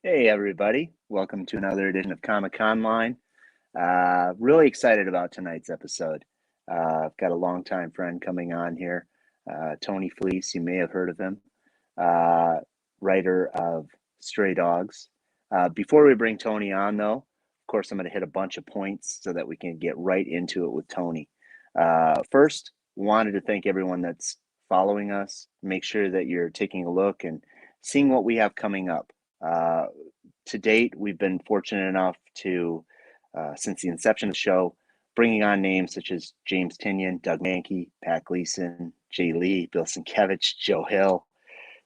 Hey everybody, welcome to another edition of Comic Online. Really excited about tonight's episode. I've got a longtime friend coming on here, Tony Fleecs. You may have heard of him, uh, writer of Stray Dogs. Before we bring Tony on, though, of course, I'm going to hit a bunch of points so that we can get right into it with Tony. First, wanted to thank everyone that's following us. Make sure that you're taking a look and seeing what we have coming up. To date, we've been fortunate enough to, since the inception of the show, bringing on names such as James Tinian, Doug Mankey, Pat Gleason, Jay Lee, Bill Sienkiewicz, Joe Hill,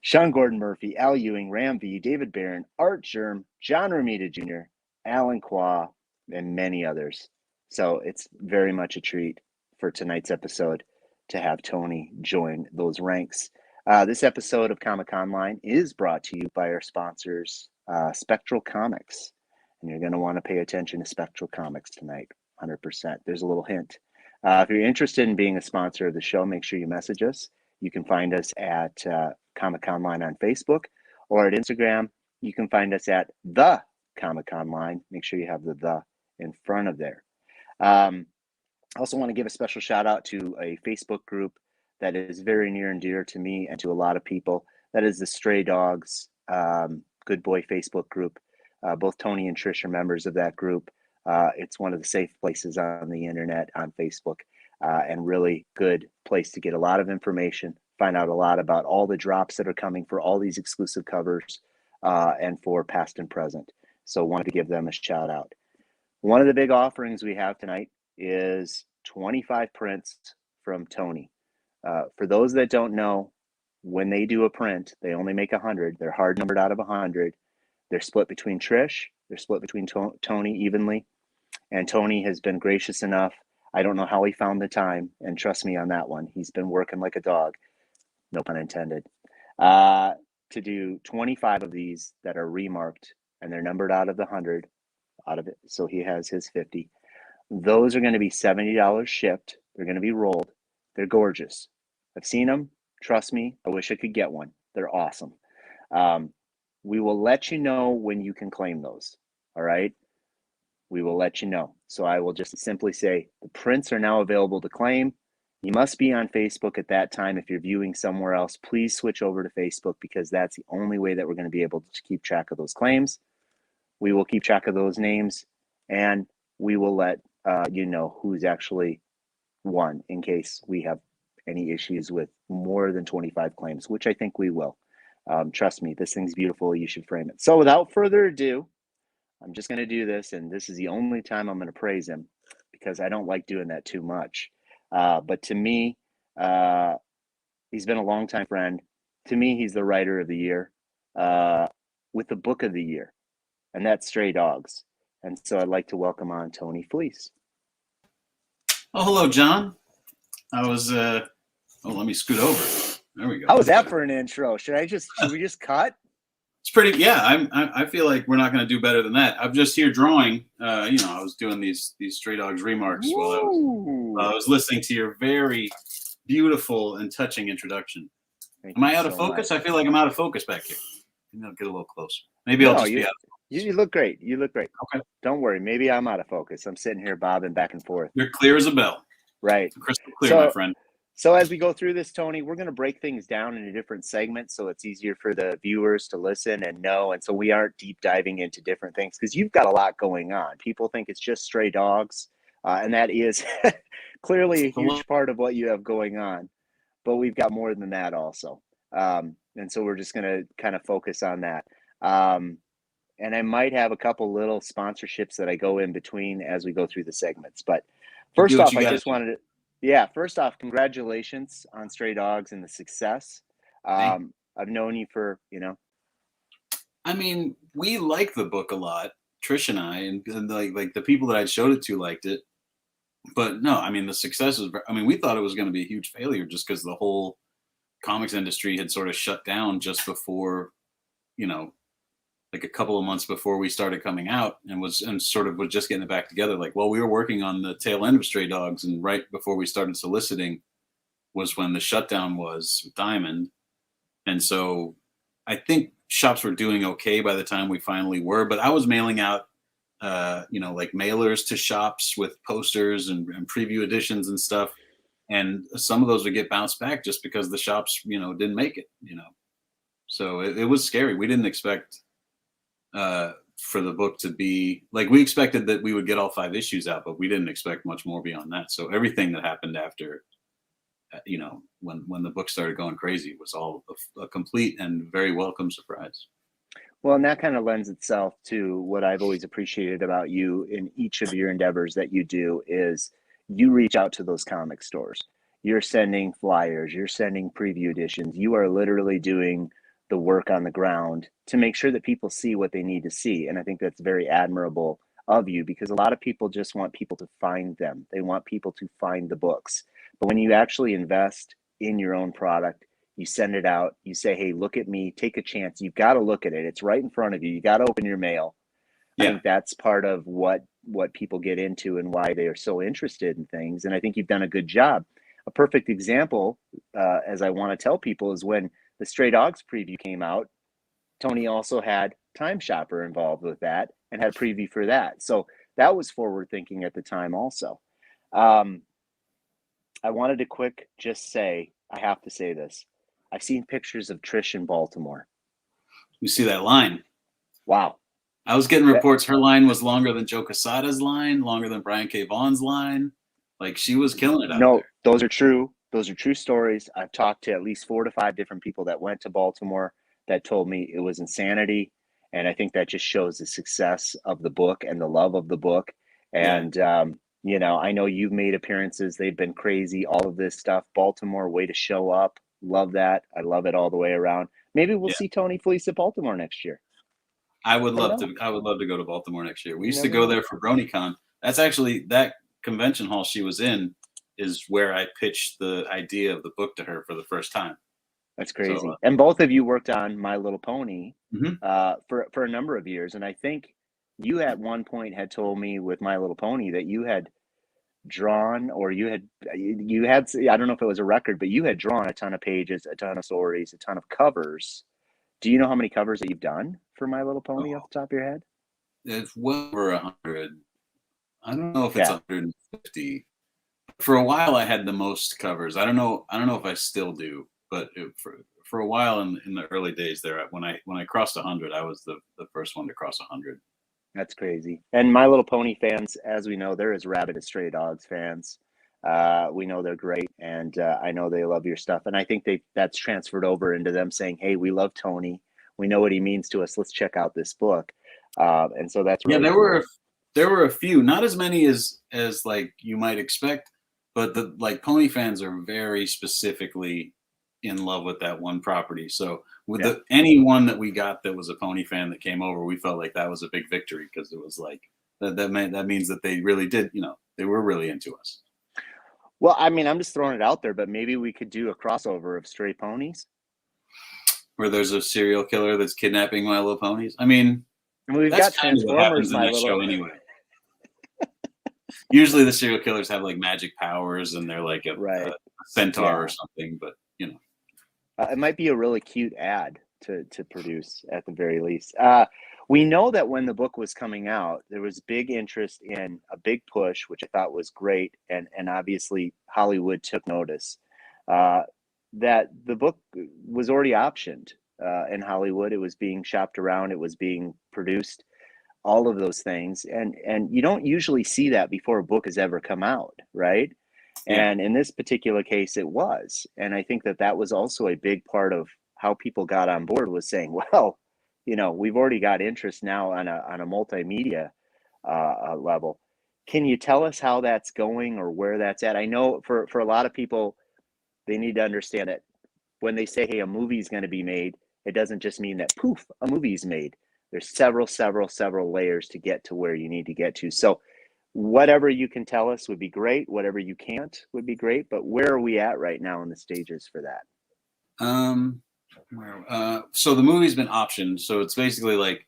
Sean Gordon Murphy, Al Ewing, Ram V, David Barron, Art Germ, John Romita Jr., Alan Qua, and many others. So it's very much a treat for tonight's episode to have Tony join those ranks. This episode of Comic Online is brought to you by our sponsors, Spectral Comics. And you're going to want to pay attention to Spectral Comics tonight, 100%. There's a little hint. If you're interested in being a sponsor of the show, make sure you message us. You can find us at Comic Online on Facebook or at Instagram. You can find us at The Comic Online. Make sure you have the in front of there. I also want to give a special shout out to a Facebook group that is very near and dear to me and to a lot of people. That is the Stray Dogs Good Boy Facebook group. Both Tony and Trish are members of that group. It's one of the safe places on the internet on Facebook, and really good place to get a lot of information, find out a lot about all the drops that are coming for all these exclusive covers and for past and present. So wanted to give them a shout out. One of the big offerings we have tonight is 25 prints from Tony. For those that don't know, when they do a print, they only make 100. They're hard numbered out of 100. They're split between Trish. They're split between Tony evenly. And Tony has been gracious enough. I don't know how he found the time. And trust me on that one. He's been working like a dog. No pun intended. To do 25 of these that are remarked. And they're numbered out of the 100. Out of it. So he has his 50. Those are going to be $70 shipped. They're going to be rolled. They're gorgeous. I've seen them. Trust me, I wish I could get one. They're awesome. We will let you know when you can claim those. All right? We will let you know. So I will just simply say the prints are now available to claim. You must be on Facebook at that time. If you're viewing somewhere else, please switch over to Facebook because that's the only way that we're going to be able to keep track of those claims. We will keep track of those names, and we will let you know who's actually won in case we have any issues with more than 25 claims, which I think we will. Trust me, this thing's beautiful. You should frame it. So without further ado, I'm just going to do this, and this is the only time I'm going to praise him because I don't like doing that too much. But to me, he's been a longtime friend. To me, he's the writer of the year with the book of the year, and that's Stray Dogs. And so I'd like to welcome on Tony Fleecs. Oh, hello, John. I was, let me scoot over. There we go. How was that for an intro? Should we just cut? It's pretty, yeah. I feel like we're not going to do better than that. I'm just here drawing. I was doing these Stray Dogs remarks while I was listening to your very beautiful and touching introduction. Am I out of focus? I feel like I'm out of focus back here. Maybe I'll get a little closer. Maybe I'll just be out of focus. You look great. You look great. Okay. Don't worry. Maybe I'm out of focus. I'm sitting here bobbing back and forth. You're clear as a bell. Right. Crystal clear, my friend. So as we go through this, Tony, we're going to break things down into different segments so it's easier for the viewers to listen and know. And so we aren't deep diving into different things because you've got a lot going on. People think it's just Stray Dogs, and that is clearly a huge part of what you have going on. But we've got more than that also. And so we're just going to kind of focus on that. And I might have a couple little sponsorships that I go in between as we go through the segments. But first off, I just wanted to, first off, congratulations on Stray Dogs and the success. I've known you for, I mean, we like the book a lot, Trish and I, and like the people that I showed it to liked it. But no, I mean, the success was, we thought it was going to be a huge failure just because the whole comics industry had sort of shut down just before, like a couple of months before we started coming out and was just getting it back together. Like, well, we were working on the tail end of Stray Dogs, and right before we started soliciting was when the shutdown was with Diamond. And so I think shops were doing okay by the time we finally were, but I was mailing out, like mailers to shops with posters and preview editions and stuff. And some of those would get bounced back just because the shops, didn't make it, So it was scary. We didn't expect for the book to be like, we expected that we would get all 5 issues out, but we didn't expect much more beyond that. So everything that happened after, when the book started going crazy was all a complete and very welcome surprise. Well, and that kind of lends itself to what I've always appreciated about you in each of your endeavors that you do is you reach out to those comic stores. You're sending flyers, you're sending preview editions. You are literally doing the work on the ground to make sure that people see what they need to see. And I think that's very admirable of you because a lot of people just want people to find them. They want people to find the books. But when you actually invest in your own product, you send it out, you say, hey, look at me, take a chance. You've got to look at it. It's right in front of you. You got to open your mail. Yeah. I think that's part of what people get into and why they are so interested in things. And I think you've done a good job. A perfect example, as I want to tell people, is when the Stray Dogs preview came out, Tony also had Time Shopper involved with that and had a preview for that. So that was forward thinking at the time also. I wanted to just say, I have to say this. I've seen pictures of Trish in Baltimore. You see that line? Wow. I was getting reports her line was longer than Joe Quesada's line, longer than Brian K. Vaughan's line. Like she was killing it out there. No, those are true. Those are true stories. I've talked to at least 4 to 5 different people that went to Baltimore that told me it was insanity. And I think that just shows the success of the book and the love of the book. And, I know you've made appearances. They've been crazy, all of this stuff. Baltimore, way to show up. Love that. I love it all the way around. Maybe we'll see Tony Fleecs at Baltimore next year. I would love to go to Baltimore next year. We used to go there for BronyCon. That's actually that convention hall she was in is where I pitched the idea of the book to her for the first time. That's crazy. So, and both of you worked on My Little Pony for a number of years. And I think you at one point had told me with My Little Pony that you had drawn or you had I don't know if it was a record, but you had drawn a ton of pages, a ton of stories, a ton of covers. Do you know how many covers that you've done for My Little Pony off the top of your head? It's well over 100. I don't know if it's 150. For a while I had the most covers. I don't know if I still do, but for a while in the early days there, when I crossed 100, I was the first one to cross 100. That's crazy. And My Little Pony fans, as we know, they're as rabid as Stray Dogs fans. We know they're great, and I know they love your stuff. And I think that's transferred over into them saying, hey, we love Tony. We know what he means to us. Let's check out this book. And so that's really cool. There were a few, not as many as like you might expect, but the pony fans are very specifically in love with that one property. So with anyone that we got that was a pony fan that came over, we felt like that was a big victory because it was like that means that they really did, they were really into us. Well, I mean, I'm just throwing it out there, but maybe we could do a crossover of Stray Ponies where there's a serial killer that's kidnapping My Little Ponies. I mean, we've got Transformers in that show anyway. Usually the serial killers have like magic powers and they're like a centaur or something, but it might be a really cute ad to produce at the very least. We know that when the book was coming out, there was big interest in a big push, which I thought was great. And obviously Hollywood took notice that the book was already optioned in Hollywood. It was being shopped around. It was being produced, all of those things. And you don't usually see that before a book has ever come out, right? Yeah. And in this particular case, it was. And I think that was also a big part of how people got on board was saying, well, we've already got interest now on a multimedia level. Can you tell us how that's going or where that's at? I know for a lot of people, they need to understand that when they say, hey, a movie is going to be made, it doesn't just mean that poof, a movie's made. There's several layers to get to where you need to get to. So whatever you can tell us would be great. Whatever you can't would be great. But where are we at right now in the stages for that? So the movie's been optioned. So it's basically like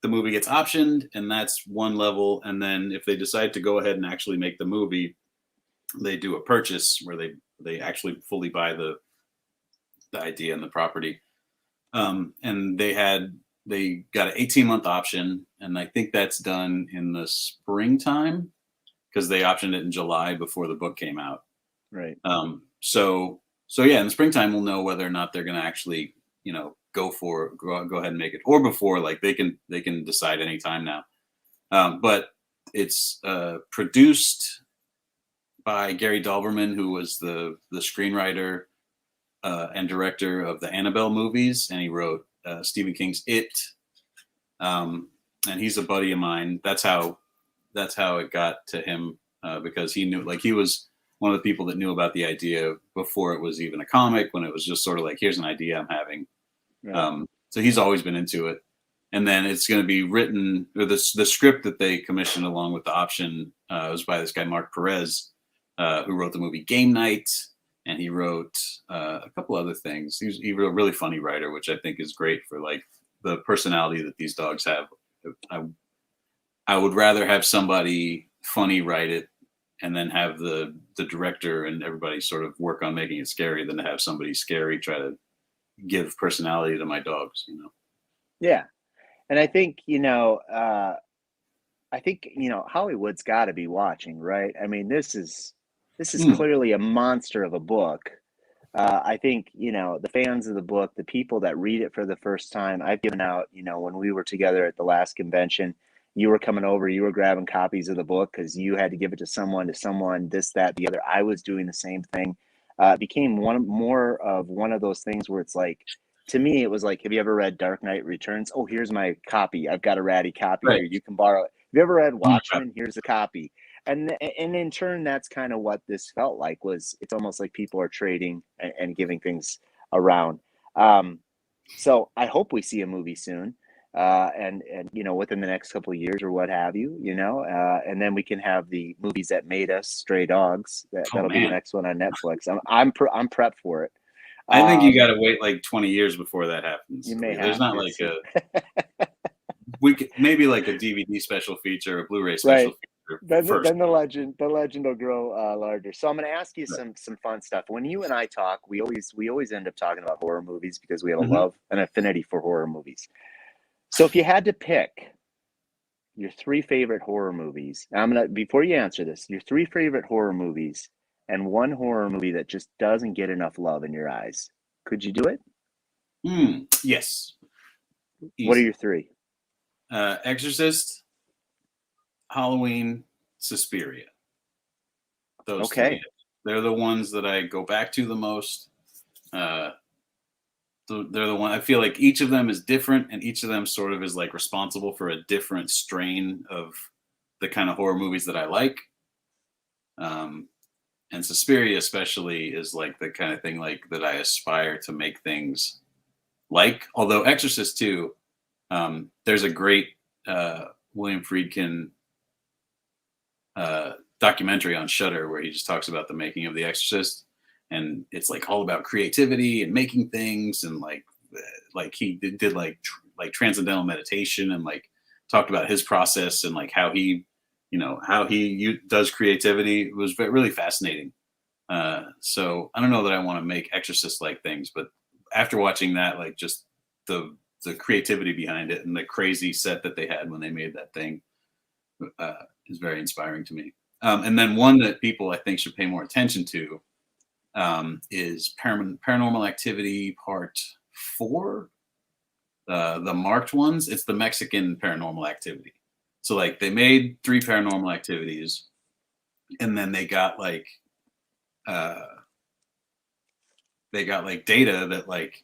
the movie gets optioned and that's one level. And then if they decide to go ahead and actually make the movie, they do a purchase where they actually fully buy the idea and the property. And they got an 18-month option, and I think that's done in the springtime because they optioned it in July before the book came out. Right. So yeah, in the springtime we'll know whether or not they're going to actually, go ahead and make it, or before, like they can decide anytime now. But it's produced by Gary Dalberman, who was the screenwriter and director of the Annabelle movies, and he wrote Stephen King's It. And he's a buddy of mine. That's how it got to him, because he knew, like, he was one of the people that knew about the idea before it was even a comic, when it was just sort of like, here's an idea I'm having. Right. So he's always been into it. And then it's going to be written, or the script that they commissioned along with the option was by this guy, Mark Perez, who wrote the movie Game Night. And he wrote a couple other things. He's a really funny writer, which I think is great for like the personality that these dogs have. I would rather have somebody funny write it and then have the director and everybody sort of work on making it scary than to have somebody scary try to give personality to my dogs, Yeah. And I think, Hollywood's got to be watching, right? I mean, this is clearly a monster of a book. I think, the fans of the book, the people that read it for the first time, I've given out, when we were together at the last convention, you were coming over, you were grabbing copies of the book because you had to give it to someone, this, that, the other. I was doing the same thing. It became more of one of those things where it's like, to me, it was like, have you ever read Dark Knight Returns? Oh, here's my copy. I've got a ratty copy Right. here. You can borrow it. Have you ever read Watchmen? Here's a copy. And in turn, that's kind of what this felt like. It's almost like people are trading and giving things around. So I hope we see a movie soon, and within the next couple of years or what have you, and then we can have the movies that made us, Stray Dogs. That'll be the next one on Netflix. I'm prepped for it. I think you got to wait like 20 years before that happens. You may have. There's not like maybe like a DVD special feature, a Blu-ray special feature first. Then the legend will grow larger. So I'm going to ask you some fun stuff. When you and I talk, we always end up talking about horror movies because we have a love and affinity for horror movies. So if you had to pick your 3 favorite horror movies, before you answer this, your 3 favorite horror movies and one horror movie that just doesn't get enough love in your eyes, could you do it? Yes. Easy. What are your 3? Exorcist, Halloween, Suspiria. Those okay. 3. They're the ones that I go back to the most. They're the one I feel like each of them is different, and each of them sort of is like responsible for a different strain of the kind of horror movies that I like. And Suspiria especially is like the kind of thing like that I aspire to make things like. Although Exorcist too, there's a great William Friedkin documentary on Shudder where he just talks about the making of The Exorcist, and it's like all about creativity and making things, and like he did like transcendental meditation, and like talked about his process and like how he does creativity. It was really fascinating. So I don't know that I want to make Exorcist like things, but after watching that, like just the creativity behind it and the crazy set that they had when they made that thing is very inspiring to me. And then one that people I think should pay more attention to is Paranormal Activity Part 4, the marked ones. It's the Mexican Paranormal Activity. So like they made 3 Paranormal Activities, and then they got like data that like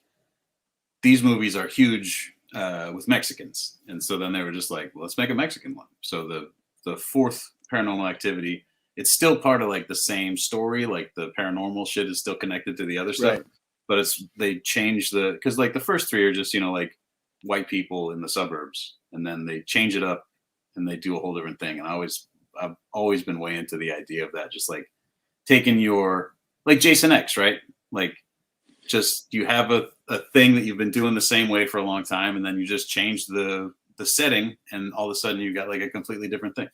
these movies are huge with Mexicans, and so then they were just like, well, let's make a Mexican one. So the 4th Paranormal Activity, it's still part of like the same story, like the paranormal shit is still connected to the other stuff, right. But they changed because like the first 3 are just like white people in the suburbs, and then they change it up and they do a whole different thing. And I've always been way into the idea of that, just like taking your like Jason X, right? Like just you have a thing that you've been doing the same way for a long time, and then you just change the setting, and all of a sudden you got like a completely different thing.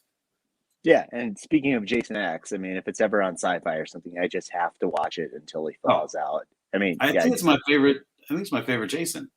Yeah, and speaking of Jason X, I mean, if it's ever on Sci-Fi or something, I just have to watch it until he falls out. I mean, I think it's my favorite. I think it's my favorite Jason.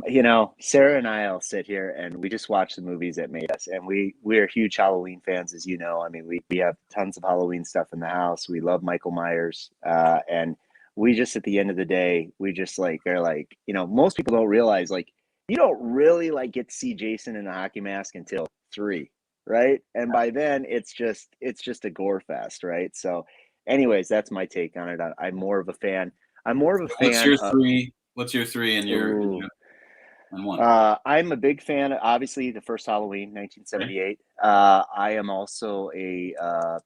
You know, Sarah and I'll sit here and we just watch the movies that made us. And we're huge Halloween fans, as you know. I mean, we have tons of Halloween stuff in the house. We love Michael Myers. And we just, at the end of the day, we just like are like, you know, most people don't realize like you don't really like get to see Jason in a hockey mask until three, right? And by then it's just a gore fest, right? So anyways, that's my take on it. I'm more of a fan. I'm more of a What's fan your of three? What's your three ooh, and one? I'm a big fan of, obviously, the first Halloween, Right? 1978. I am also a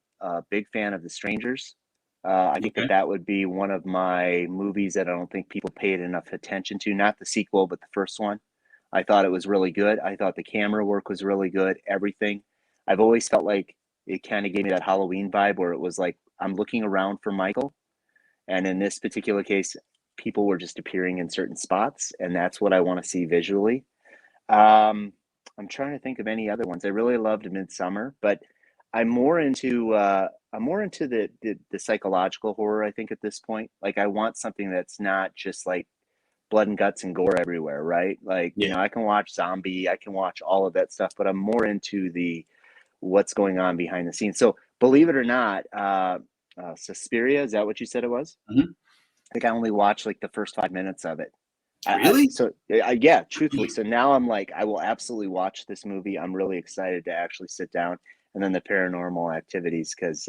big fan of The Strangers. I think that Okay. that would be one of my movies that I don't think people paid enough attention to. Not the sequel, but the first one. I thought it was really good. I thought the camera work was really good. Everything. I've always felt like it kind of gave me that Halloween vibe where it was like I'm looking around for Michael, and in this particular case, people were just appearing in certain spots, and that's what I want to see visually. Um, I'm trying to think of any other ones. I really loved Midsummer, but I'm more into the psychological horror, I think, at this point. Like I want something that's not just like blood and guts and gore everywhere, right? Like, you Yeah. know, I can watch zombie, I can watch all of that stuff, but I'm more into the what's going on behind the scenes. So believe it or not, Suspiria, is that what you said it was? Mhm. I think I only watched like the first 5 minutes of it. Really? Yeah, truthfully. So now I'm like, I will absolutely watch this movie. I'm really excited to actually sit down, and then the Paranormal Activities, because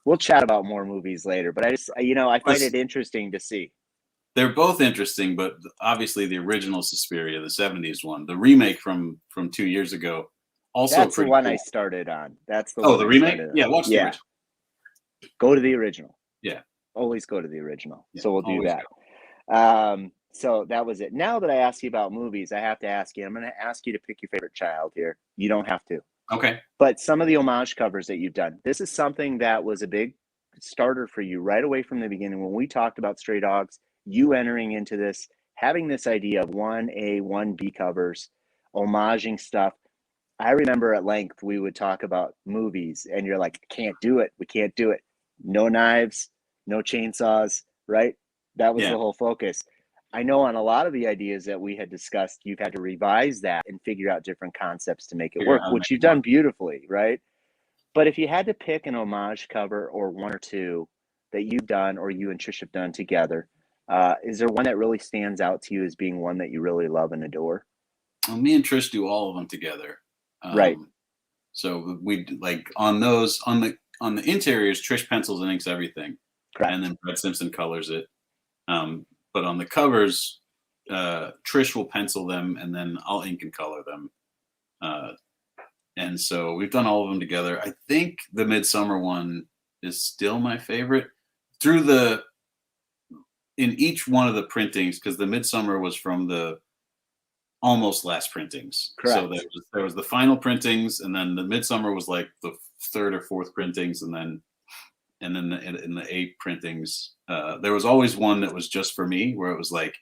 we'll chat about more movies later. But you know, I find Was it interesting to see. they're both interesting, but obviously the original Suspiria, the '70s one, the remake from 2 years ago, also That's the pretty one I cool. started on. That's the Oh, one the I remake? started on. Yeah, watch the Yeah, original. go to the original. Yeah, Always go to the original. yeah, So we'll do always that. go. So that was it. Now that I asked you about movies, I have to ask you. I'm going to ask you to pick your favorite child here. You don't have to. Okay. But some of the homage covers that you've done, this is something that was a big starter for you right away from the beginning. When we talked about Stray Dogs, you entering into this, having this idea of 1A, 1B covers, homaging stuff. I remember at length we would talk about movies, and you're like, can't do it. We can't do it. No knives, no chainsaws, right? That was Yeah, the whole focus. I know on a lot of the ideas that we had discussed, you've had to revise that and figure out different concepts to make it figure out work, how to make which you've it work. done beautifully, right? But if you had to pick an homage cover or one or two that you've done or you and Trish have done together, is there one that really stands out to you as being one that you really love and adore? Well, me and Trish do all of them together. Right, Um, so we like on those on the interiors, Trish pencils and inks everything, and correct. then Brett Simpson colors it. But on the covers, Trish will pencil them, and then I'll ink and color them. Uh, and so we've done all of them together. I think the Midsummer one is still my favorite. Through the in each one of the printings, because the Midsummer was from the almost last printings. So Correct. there was the final printings, and then the Midsummer was like the third or fourth printings, and then in the eight printings, there was always one that was just for me, where it was like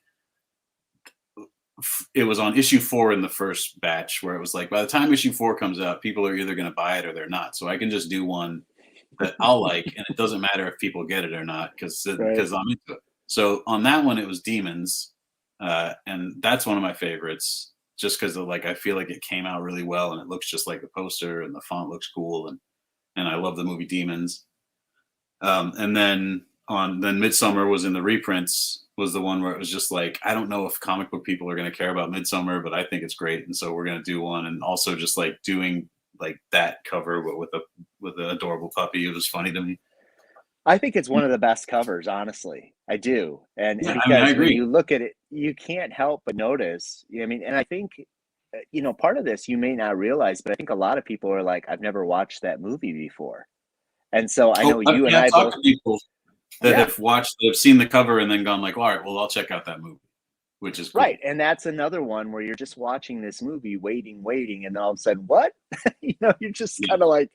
it was on issue 4 in the first batch, where it was like by the time issue 4 comes out, people are either going to buy it or they're not. So I can just do one that I'll like, and it doesn't matter if people get it or not Right. because I'm into it. So on that one, it was Demons, and that's one of my favorites, just because like I feel like it came out really well, and it looks just like the poster, and the font looks cool, and I love the movie Demons. And then Midsummer was in the reprints, was the one where it was just like I don't know if comic book people are going to care about Midsummer, but I think it's great, and so we're going to do one. And also just like doing like that cover, but with an adorable puppy, it was funny to me. I think it's one of the best covers, honestly. I do. And Yeah, I mean, I because when agree. you look at it, you can't help but notice. I mean, and I think, you know, part of this you may not realize, but I think a lot of people are like, I've never watched that movie before. And so I know Oh, you and yeah, I've I talked both, to people that yeah, have seen the cover and then gone like, all right, well, I'll check out that movie, which is right. cool. And that's another one where you're just watching this movie, waiting, and then all of a sudden, what? You know, you're just Yeah. kind of like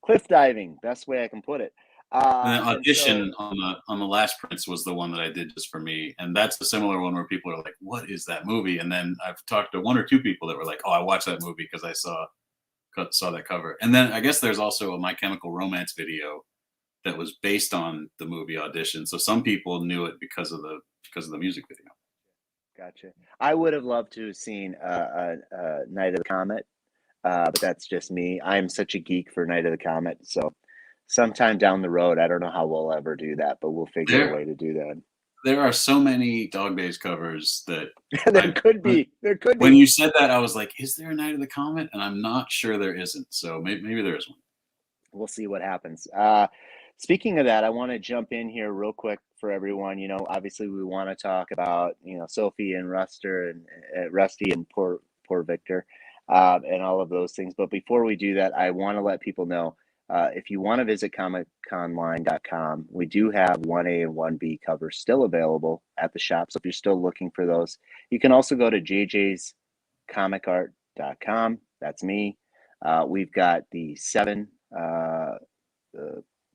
cliff diving, best way I can put it. And then And so Audition on the last Prince was the one that I did just for me, and that's a similar one where people are like, "What is that movie?" And then I've talked to one or two people that were like, "Oh, I watched that movie because I saw that cover." And then I guess there's also a My Chemical Romance video that was based on the movie Audition. So some people knew it because of the music video. Gotcha. I would have loved to have seen Night of the Comet, but that's just me. I'm such a geek for Night of the Comet, so sometime down the road, I don't know how we'll ever do that, but we'll figure a There, way to do that. there are so many Dog Days covers that There I could be. There could when be. you said that, I was like, is there a Night of the Comet? And I'm not sure there isn't. So maybe there is one. We'll see what happens. Speaking of that, I want to jump in here real quick for everyone. You know, obviously we want to talk about, you know, Sophie and Ruster and Rusty and poor Victor, and all of those things. But before we do that, I want to let people know, if you want to visit comicconline.com, we do have 1A and 1B covers still available at the shop. So if you're still looking for those, you can also go to jjscomicart.com. That's me. We've got the 7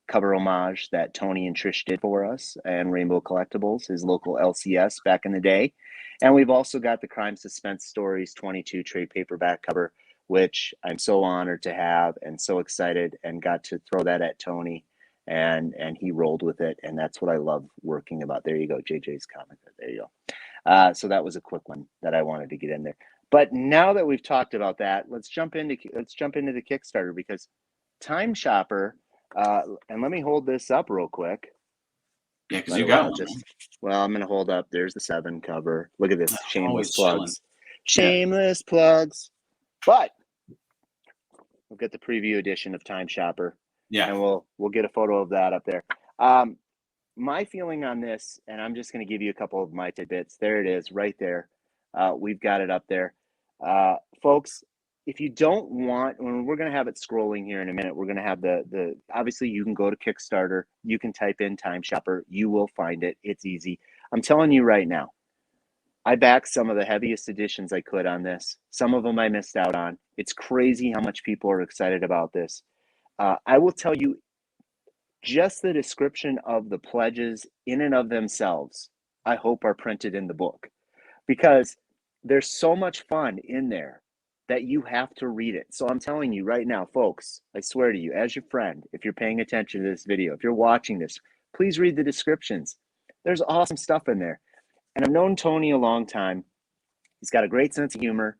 cover homage that Tony and Trish did for us, and Rainbow Collectibles, his local LCS back in the day. And we've also got the Crime Suspense Stories 22 trade paperback cover, which I'm so honored to have and so excited, and got to throw that at Tony, and he rolled with it. And that's what I love working about. There you go, JJ's comic. There you go. So that was a quick one that I wanted to get in there. But now that we've talked about that, let's jump into the Kickstarter, because Time Shopper, and let me hold this up real quick. Yeah, because you got one. Well, I'm going to hold up. There's the 7 cover. Look at this. Shameless plugs. Chilling. Shameless plugs. But we'll get the preview edition of Time Shopper. Yeah. And we'll get a photo of that up there. My feeling on this, and I'm just going to give you a couple of my tidbits. There it is, right there. We've got it up there. Folks, if you don't want, when we're going to have it scrolling here in a minute, we're going to have the obviously you can go to Kickstarter, you can type in Time Shopper, you will find it. It's easy. I'm telling you right now, I backed some of the heaviest editions I could on this. Some of them I missed out on. It's crazy how much people are excited about this. I will tell you, just the description of the pledges in and of themselves, I hope are printed in the book, because there's so much fun in there that you have to read it. So I'm telling you right now, folks, I swear to you, as your friend, if you're paying attention to this video, if you're watching this, please read the descriptions. There's awesome stuff in there. And I've known Tony a long time. He's got a great sense of humor.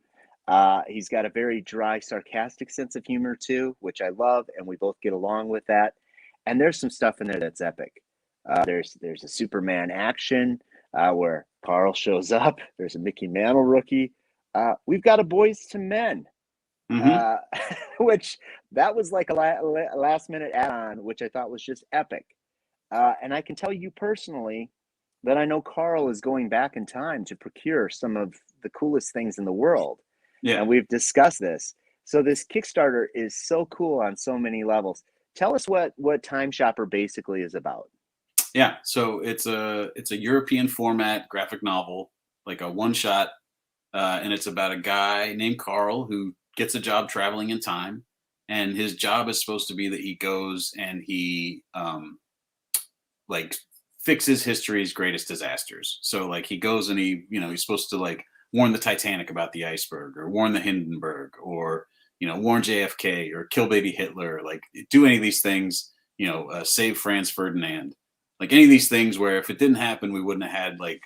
He's got a very dry, sarcastic sense of humor too, which I love, and we both get along with that. And there's some stuff in there that's epic. There's a Superman action where Carl shows up. There's a Mickey Mantle rookie. We've got a Boys to Men, which that was like a last minute add-on, which I thought was just epic. And I can tell you personally that I know Carl is going back in time to procure some of the coolest things in the world. Yeah. And we've discussed this. So this Kickstarter is so cool on so many levels. Tell us what Time Shopper basically is about. Yeah, so it's a European format graphic novel, like a one shot, and it's about a guy named Carl who gets a job traveling in time, and his job is supposed to be that he goes and he like fixes history's greatest disasters. So like he goes and he's supposed to like warn the Titanic about the iceberg, or warn the Hindenburg, or warn JFK, or kill baby Hitler, like do any of these things, save Franz Ferdinand, like any of these things where if it didn't happen, we wouldn't have had like,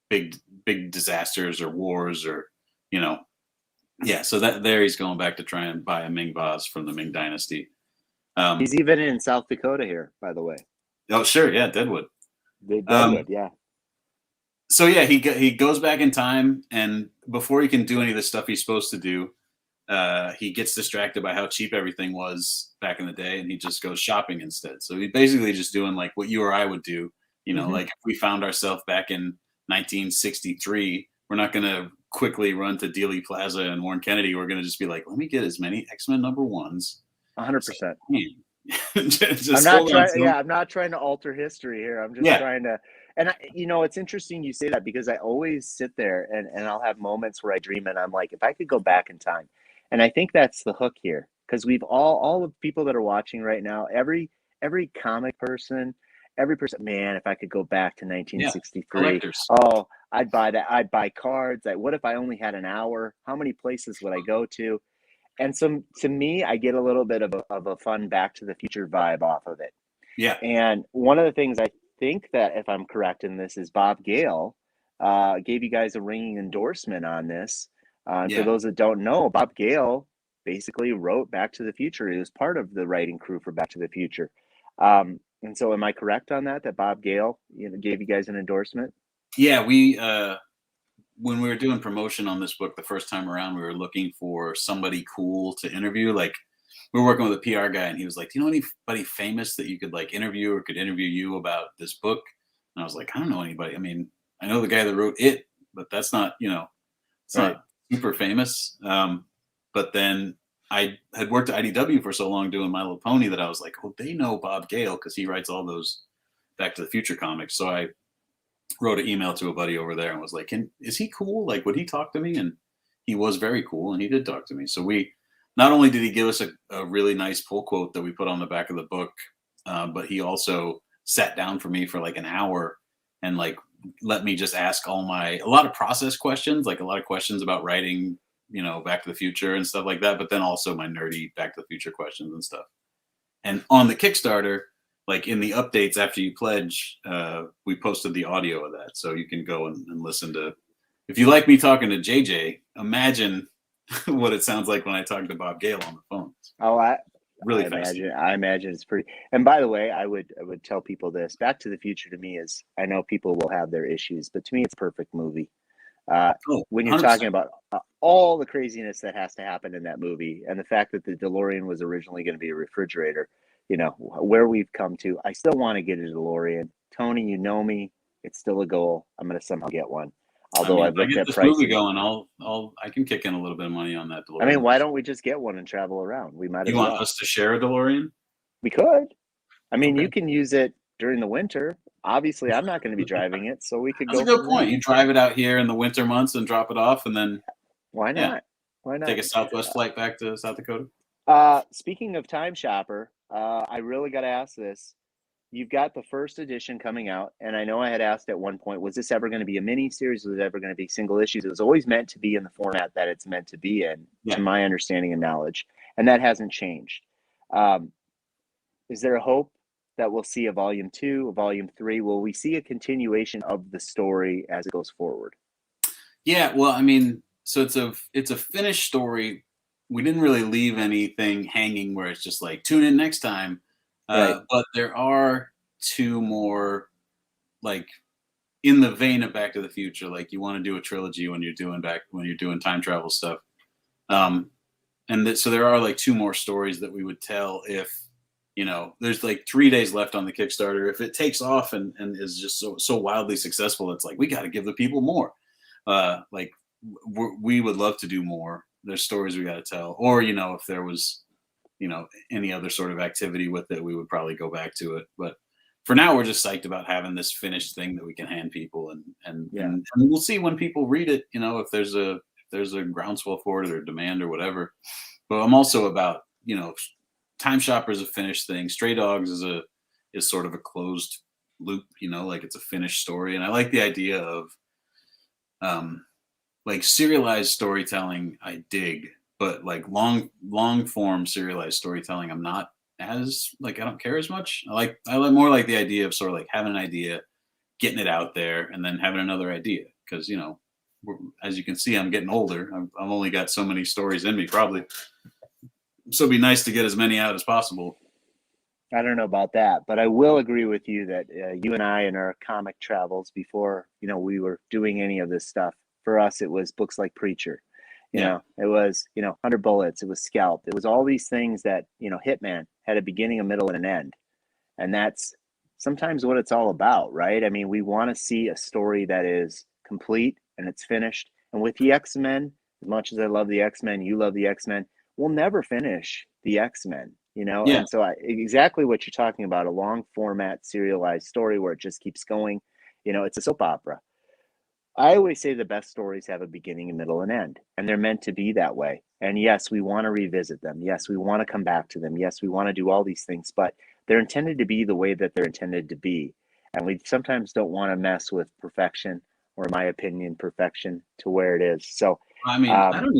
big disasters or wars or, yeah. So that there he's going back to try and buy a Ming vase from the Ming Dynasty. He's even in South Dakota here, by the way. Oh, sure. Yeah. Deadwood. Deadwood, yeah. So yeah, he goes back in time, and before he can do any of the stuff he's supposed to do, he gets distracted by how cheap everything was back in the day, and he just goes shopping instead. So he's basically just doing like what you or I would do, like if we found ourselves back in 1963, we're not going to quickly run to Dealey Plaza and Warren Kennedy. We're going to just be like, let me get as many X-Men #1s. 100%. I'm not trying to alter history here. I'm just trying to, and it's interesting you say that, because I always sit there and I'll have moments where I dream and I'm like, if I could go back in time. And I think that's the hook here, because we've all the people that are watching right now, every comic person, every person, man, if I could go back to 1963, oh, I'd buy that. I'd buy cards. What if I only had an hour? How many places would I go to? And so to me, I get a little bit of a fun Back to the Future vibe off of it. Yeah. And one of the things I think that, if I'm correct in this, is Bob Gale gave you guys a ringing endorsement on this. And for Yeah. those that don't know, Bob Gale basically wrote Back to the Future. He was part of the writing crew for Back to the Future. And so am I correct on that, that Bob Gale, gave you guys an endorsement? Yeah, we when we were doing promotion on this book the first time around, we were looking for somebody cool to interview. Like we were working with a PR guy, and he was like, "Do you know anybody famous that you could like interview or could interview you about this book?" And I was like, "I don't know anybody. I mean, I know the guy that wrote it, but that's not it's Right. not super famous." But then I had worked at IDW for so long doing My Little Pony that I was like, "Oh, they know Bob Gale because he writes all those Back to the Future comics." So I wrote an email to a buddy over there and was like, is he cool? Like, would he talk to me? And he was very cool and he did talk to me. So we, not only did he give us a really nice pull quote that we put on the back of the book, but he also sat down for me for like an hour and like let me just ask a lot of process questions, like a lot of questions about writing, Back to the Future and stuff like that. But then also my nerdy Back to the Future questions and stuff. And on the Kickstarter, like in the updates after you pledge, we posted the audio of that. So you can go and listen to, if you like me talking to JJ, imagine what it sounds like when I talk to Bob Gale on the phone. Oh, Really I fascinating. imagine it's pretty. And by the way, I would tell people this. Back to the Future to me is, I know people will have their issues, but to me, it's a perfect movie. Oh, When you're 100%. talking about all the craziness that has to happen in that movie, and the fact that the DeLorean was originally going to be a refrigerator, where we've come to, I still want to get a DeLorean. Tony, you know me, it's still a goal. I'm going to somehow get one. I Although mean, I've if I looked get at this movie pricing. going, I can kick in a little bit of money on that I mean, DeLorean. why don't we just get one and travel around? We might You as want well. us to share a DeLorean? We could. I mean, Okay. you can use it during the winter. Obviously, I'm not going to be driving it, so we could That's go a good from point. there. You drive it out here in the winter months and drop it off, and then Why yeah, not? Why not? take a Southwest flight back to South Dakota. Speaking of Time Shopper, I really got to ask this. You've got the first edition coming out, and I know I had asked at one point, was this ever going to be a mini series? Was it ever going to be single issues? It was always meant to be in the format that it's meant to be in, Yeah. to my understanding and knowledge, and that hasn't changed. Is there a hope that we'll see a volume 2, a volume 3? Will we see a continuation of the story as it goes forward? Yeah, well, I mean, so it's a finished story. We didn't really leave anything hanging where it's just like tune in next time. Right. But there are two more, like in the vein of Back to the Future. Like you want to do a trilogy when you're doing time travel stuff. So there are like two more stories that we would tell if there's like 3 days left on the Kickstarter. If it takes off and is just so wildly successful, it's like we got to give the people more. Like we would love to do more. There's stories we got to tell, or if there was any other sort of activity with it, we would probably go back to it. But for now, we're just psyched about having this finished thing that we can hand people, and we'll see when people read it. If there's a groundswell for it or demand or whatever. But I'm also about Time Shopper is a finished thing. Stray Dogs is sort of a closed loop. Like it's a finished story, and I like the idea of like serialized storytelling. I dig, but like long form serialized storytelling, I'm not as like, I don't care as much. I like more like the idea of sort of like having an idea, getting it out there, and then having another idea. Because as you can see, I'm getting older. I've only got so many stories in me, probably. So it'd be nice to get as many out as possible. I don't know about that, but I will agree with you that you and I in our comic travels before, we were doing any of this stuff. For us, it was books like Preacher. It was, 100 Bullets. It was Scalped. It was all these things that, Hitman had a beginning, a middle, and an end. And that's sometimes what it's all about, right? I mean, we want to see a story that is complete and it's finished. And with the X-Men, as much as I love the X-Men, you love the X-Men, we'll never finish the X-Men, Yeah. And so exactly what you're talking about, a long format serialized story where it just keeps going, it's a soap opera. I always say the best stories have a beginning, a middle, and end, and they're meant to be that way. And yes, we want to revisit them. Yes, we want to come back to them. Yes, we want to do all these things, but they're intended to be the way that they're intended to be. And we sometimes don't want to mess with perfection, or in my opinion, perfection to where it is. So, I mean, I don't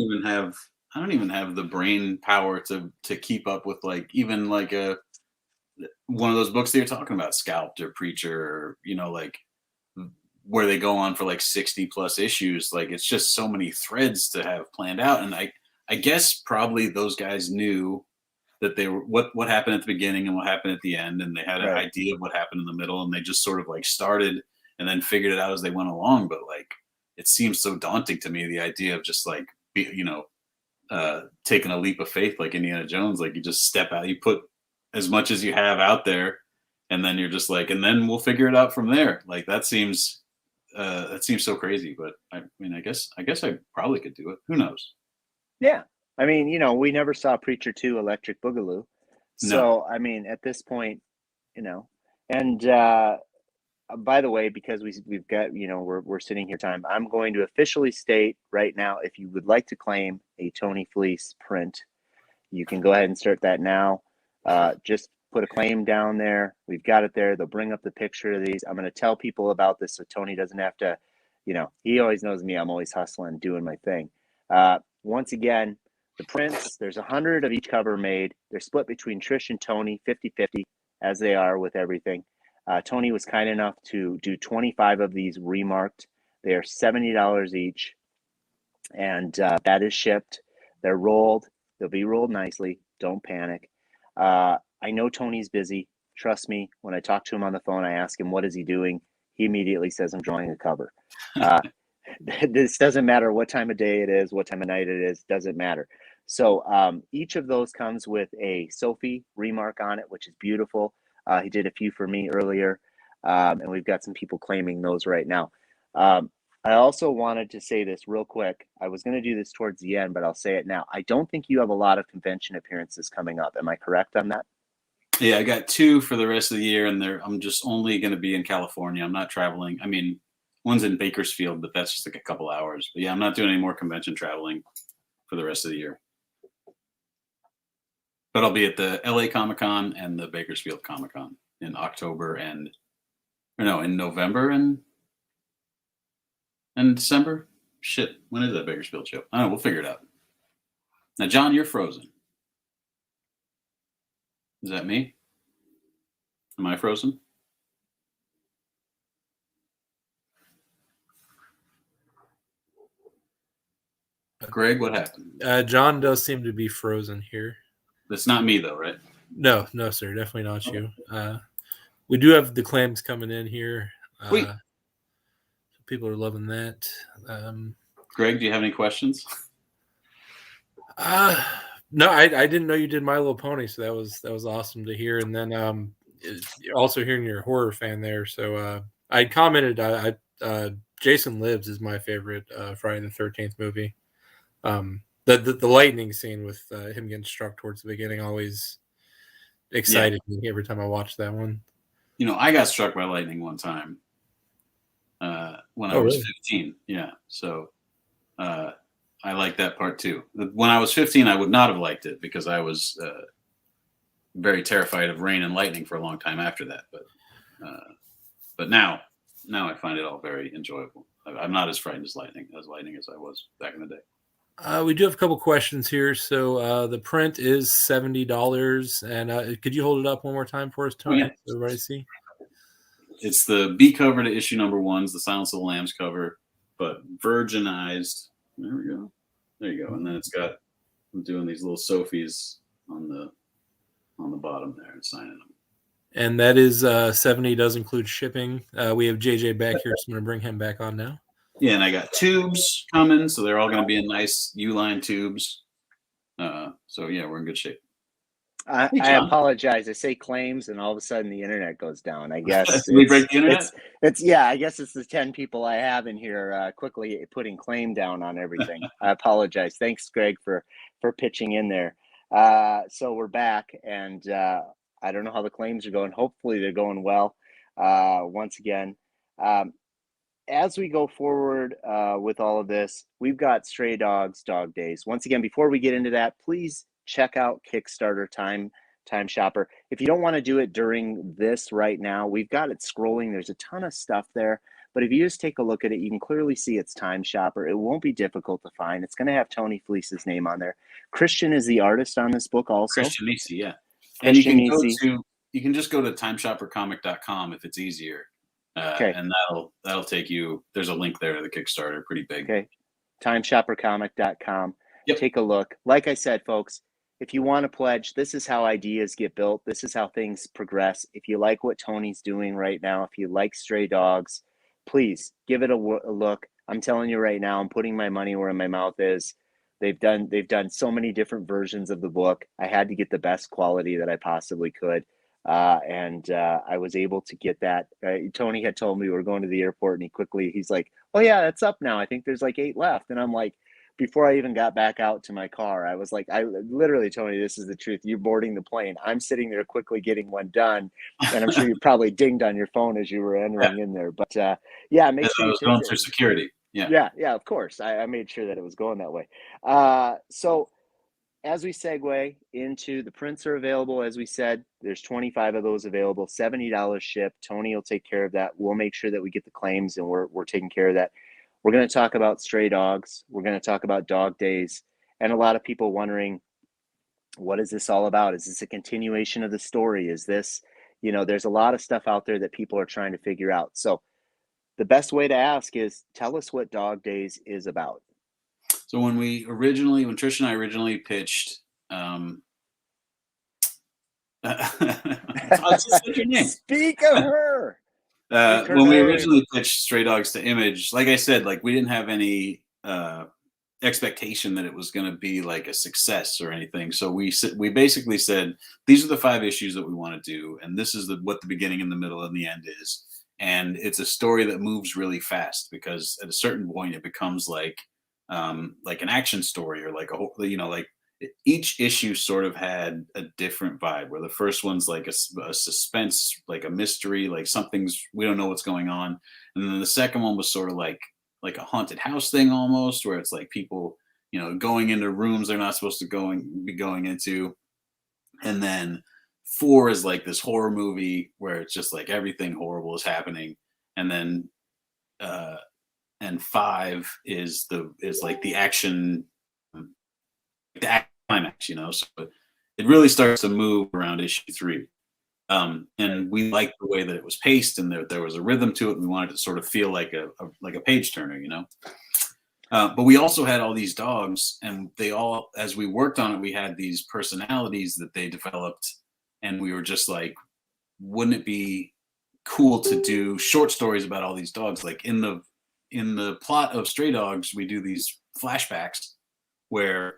even have the brain power to keep up with like even like one of those books that you're talking about, Scalped or Preacher, or like where they go on for like 60 plus issues. Like it's just so many threads to have planned out. And I guess probably those guys knew that they were what happened at the beginning and what happened at the end, and they had an idea of what happened in the middle, and they just sort of like started and then figured it out as they went along. But like it seems so daunting to me, the idea of just like taking a leap of faith like Indiana Jones. Like you just step out, you put as much as you have out there, and then you're just like, and then we'll figure it out from there. Like that seems so crazy. But I mean, I guess I probably could do it. Who knows? Yeah. I mean, we never saw Preacher 2 Electric Boogaloo. So, no. I mean, at this point, and by the way, because we've got, we're sitting here time, I'm going to officially state right now, if you would like to claim a Tony Fleecs print, you can go ahead and start that now. Just put a claim down there. We've got it there. They'll bring up the picture of these. I'm going to tell people about this so Tony doesn't have to, he always knows me. I'm always hustling, doing my thing. Once again, the prints, there's 100 of each cover made. They're split between Trish and Tony, 50-50, as they are with everything. Tony was kind enough to do 25 of these remarked. They are $70 each, and that is shipped. They're rolled. They'll be rolled nicely. Don't panic. I know Tony's busy. Trust me, when I talk to him on the phone, I ask him, what is he doing? He immediately says, I'm drawing a cover. This doesn't matter what time of day it is, what time of night it is, doesn't matter. So each of those comes with a Sophie remark on it, which is beautiful. He did a few for me earlier, and we've got some people claiming those right now. I also wanted to say this real quick. I was going to do this towards the end, but I'll say it now. I don't think you have a lot of convention appearances coming up. Am I correct on that? Yeah, I got 2 for the rest of the year, and I'm just only going to be in California. I'm not traveling. I mean, one's in Bakersfield, but that's just like a couple hours. But yeah, I'm not doing any more convention traveling for the rest of the year. But I'll be at the LA Comic-Con and the Bakersfield Comic-Con in October in November and December. Shit, when is that Bakersfield show? I don't know, we'll figure it out. Now, John, you're frozen. Is that me? Am I frozen? Greg, what happened? John does seem to be frozen here. That's not me, though, right? No, sir. Definitely not you. We do have the claims coming in here. Sweet. People are loving that. Greg, do you have any questions? No, I didn't know you did My Little Pony, so that was awesome to hear. And then also hearing you're a horror fan there. So I commented, Jason Lives is my favorite Friday the 13th movie. The lightning scene with him getting struck towards the beginning always excited me every time I watch that one. I got struck by lightning one time when I was 15. Yeah, so I like that part too. When I was 15, I would not have liked it because I was very terrified of rain and lightning for a long time after that. But now I find it all very enjoyable. I'm not as frightened as lightning as I was back in the day. We do have a couple questions here. So the print is $70, and could you hold it up one more time for us, Tony? Oh, yeah. So everybody see. It's the B cover to issue number 1's the Silence of the Lambs cover, but virginized. There we go. There you go. And then it's got, I'm doing these little Sophies on the bottom there and signing them. And that is 70, does include shipping. We have JJ back here, so I'm going to bring him back on now. Yeah, and I got tubes coming, so they're all going to be in nice U-line tubes. So yeah, we're in good shape. I apologize. I say claims, and all of a sudden the internet goes down. I guess we break the internet. I guess it's the 10 people I have in here quickly putting claim down on everything. I apologize. Thanks, Greg, for pitching in there. So we're back, and I don't know how the claims are going. Hopefully they're going well. Once again, as we go forward with all of this, we've got Stray Dogs Dog Days. Once again, before we get into that, please check out Kickstarter Time Shopper. If you don't want to do it during this right now, we've got it scrolling. There's a ton of stuff there. But if you just take a look at it, you can clearly see it's Time Shopper. It won't be difficult to find. It's going to have Tony Fleecs' name on there. Christian is the artist on this book also. Christian Nisi, yeah. And you can just go to timeshoppercomic.com if it's easier. Okay. And that'll take you. There's a link there to the Kickstarter, pretty big. Okay. timeshoppercomic.com. Yep. Take a look. Like I said, folks, if you want to pledge, this is how ideas get built. This is how things progress. If you like what Tony's doing right now, if you like Stray Dogs, please give it a look. I'm telling you right now, I'm putting my money where my mouth is. They've done so many different versions of the book. I had to get the best quality that I possibly could. And I was able to get that. Tony had told me we were going to the airport, and he's like, "Oh yeah, that's up now. I think there's like 8 left." And I'm like, before I even got back out to my car, I was like, I literally, Tony, this is the truth. You're boarding the plane. I'm sitting there quickly getting one done, and I'm sure you probably dinged on your phone as you were entering in there. But yeah, make sure I you was take going it. through security. Yeah, Of course. I made sure that it was going that way. So as we segue into the prints are available, as we said, there's 25 of those available, $70 ship. Tony will take care of that. We'll make sure that we get the claims, and we're taking care of that. We're going to talk about Stray Dogs. We're going to talk about Dog Days, and a lot of people wondering, what is this all about? Is this a continuation of the story? Is this, there's a lot of stuff out there that people are trying to figure out. So the best way to ask is, tell us what Dog Days is about. So when Trish and I originally pitched, just said your name. Speak of her. When we originally pitched Stray Dogs to Image, like I said, like we didn't have any expectation that it was going to be like a success or anything. So we basically said, these are the 5 issues that we want to do, and this is what the beginning and the middle and the end is. And it's a story that moves really fast, because at a certain point it becomes like an action story, or like like each issue sort of had a different vibe, where the first one's like a suspense, like a mystery, like we don't know what's going on. And then the second one was sort of like a haunted house thing almost, where it's like people, going into rooms they're not supposed to be going into. And then 4 is like this horror movie where it's just like everything horrible is happening. And then and 5 is like the action, climax, so it really starts to move around issue 3. And we liked the way that it was paced, and there was a rhythm to it. And we wanted to sort of feel like a page turner, but we also had all these dogs, and they all, as we worked on it, we had these personalities that they developed, and we were just like, wouldn't it be cool to do short stories about all these dogs? Like in the plot of Stray Dogs, we do these flashbacks where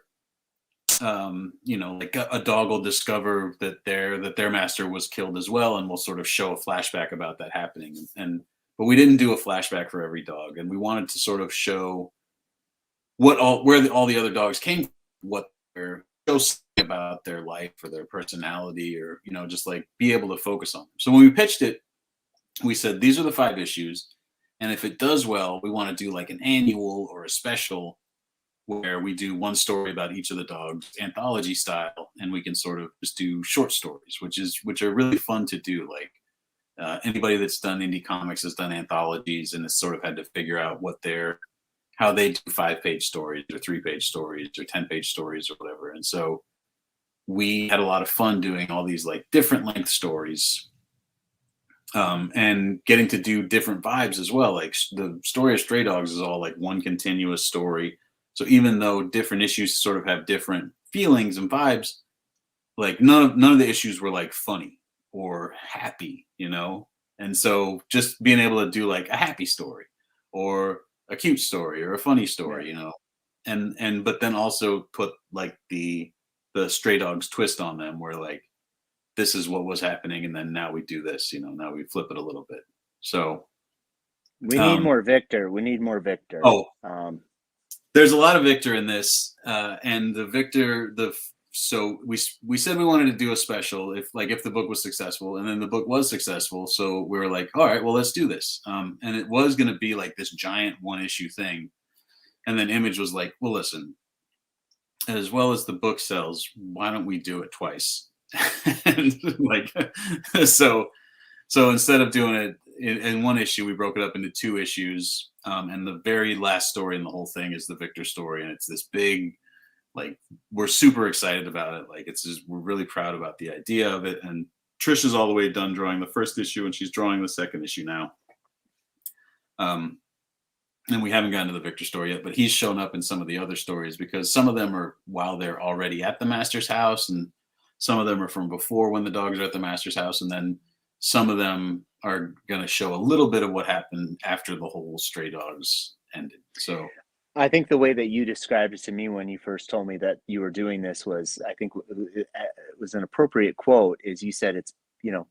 like a dog will discover that their master was killed as well, and we'll sort of show a flashback about that happening. But we didn't do a flashback for every dog, and we wanted to sort of show where all the other dogs came from, what they're about their life or their personality, or just like be able to focus on them. So when we pitched it, we said, these are the 5 issues, and if it does well, we want to do like an annual or a special where we do one story about each of the dogs, anthology style, and we can sort of just do short stories, which are really fun to do. Like anybody that's done indie comics has done anthologies, and has sort of had to figure out how they do 5-page stories or 3-page stories or 10-page stories or whatever. And so we had a lot of fun doing all these like different length stories, and getting to do different vibes as well. Like the story of Stray Dogs is all like one continuous story. So even though different issues sort of have different feelings and vibes, like none of the issues were like funny or happy, And so just being able to do like a happy story or a cute story or a funny story, but then also put like the Stray Dogs twist on them, where like, this is what was happening, and then now we do this, now we flip it a little bit. So we need more Victor. Oh, there's a lot of Victor in this, and the Victor, so we said we wanted to do a special if the book was successful, and then the book was successful. So we were like, all right, well, let's do this. And it was going to be like this giant 1-issue thing. And then Image was like, well, listen, as well as the book sells, why don't we do it twice? And so instead of doing it in 1 issue, we broke it up into 2 issues. And the very last story in the whole thing is the Victor story. And it's this big, like, we're super excited about it. Like, we're really proud about the idea of it. And Trish is all the way done drawing the 1st issue, and she's drawing the 2nd issue now. And we haven't gotten to the Victor story yet, but he's shown up in some of the other stories because some of them are while they're already at the master's house, and some of them are from before when the dogs are at the master's house, and then some of them are going to show a little bit of what happened after the whole stray dogs ended. So I think the way that you described it to me when you first told me that you were doing this was, I think it was an appropriate quote, is you said it's,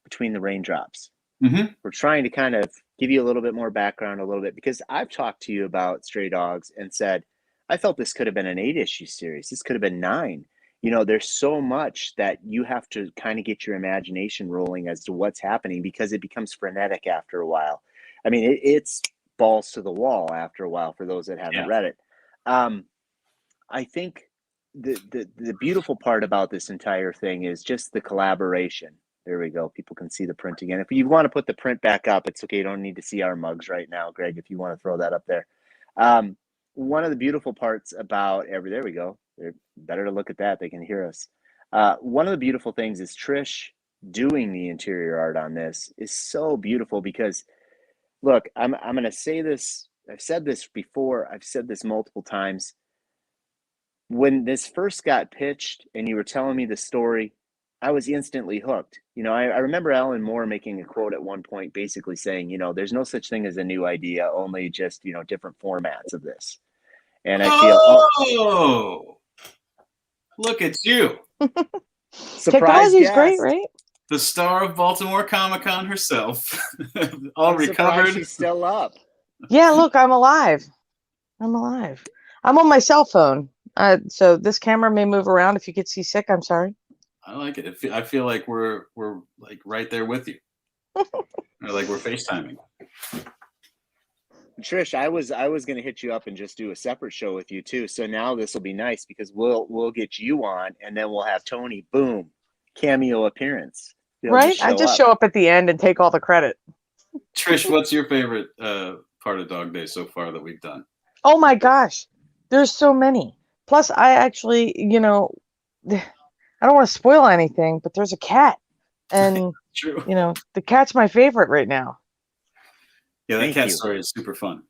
between the raindrops. Mm-hmm. We're trying to kind of give you a little bit more background, a little bit, because I've talked to you about stray dogs and said, I felt this could have been an 8-issue series. This could have been 9. There's so much that you have to kind of get your imagination rolling as to what's happening, because it becomes frenetic after a while. I mean, it's balls to the wall after a while for those that haven't read it. I think the beautiful part about this entire thing is just the collaboration. There we go. People can see the print again. If you want to put the print back up, it's okay. You don't need to see our mugs right now, Greg, if you want to throw that up there. One of the beautiful parts about there we go. They're better to look at that. They can hear us. One of the beautiful things is Trish doing the interior art on this is so beautiful because, look, I'm going to say this. I've said this before. I've said this multiple times. When this first got pitched and you were telling me the story, I was instantly hooked. I remember Alan Moore making a quote at one point basically saying, there's no such thing as a new idea, only just, different formats of this. And I feel, look at you. Technology's great, right? The star of Baltimore Comic-Con herself. All recovered. She's still up. Yeah, look, I'm alive. I'm on my cell phone. So this camera may move around. If you get seasick, I'm sorry. I like it. I feel like we're like right there with you. Or like we're FaceTiming. Trish, I was going to hit you up and just do a separate show with you too. So now this will be nice because we'll get you on, and then we'll have Tony, boom, cameo appearance. Right? I just show up at the end and take all the credit. Trish, what's your favorite part of Dog Day so far that we've done? Oh my gosh, there's so many. Plus, I actually, I don't want to spoil anything, but there's a cat, and True. The cat's my favorite right now. Yeah, that cat story is super fun.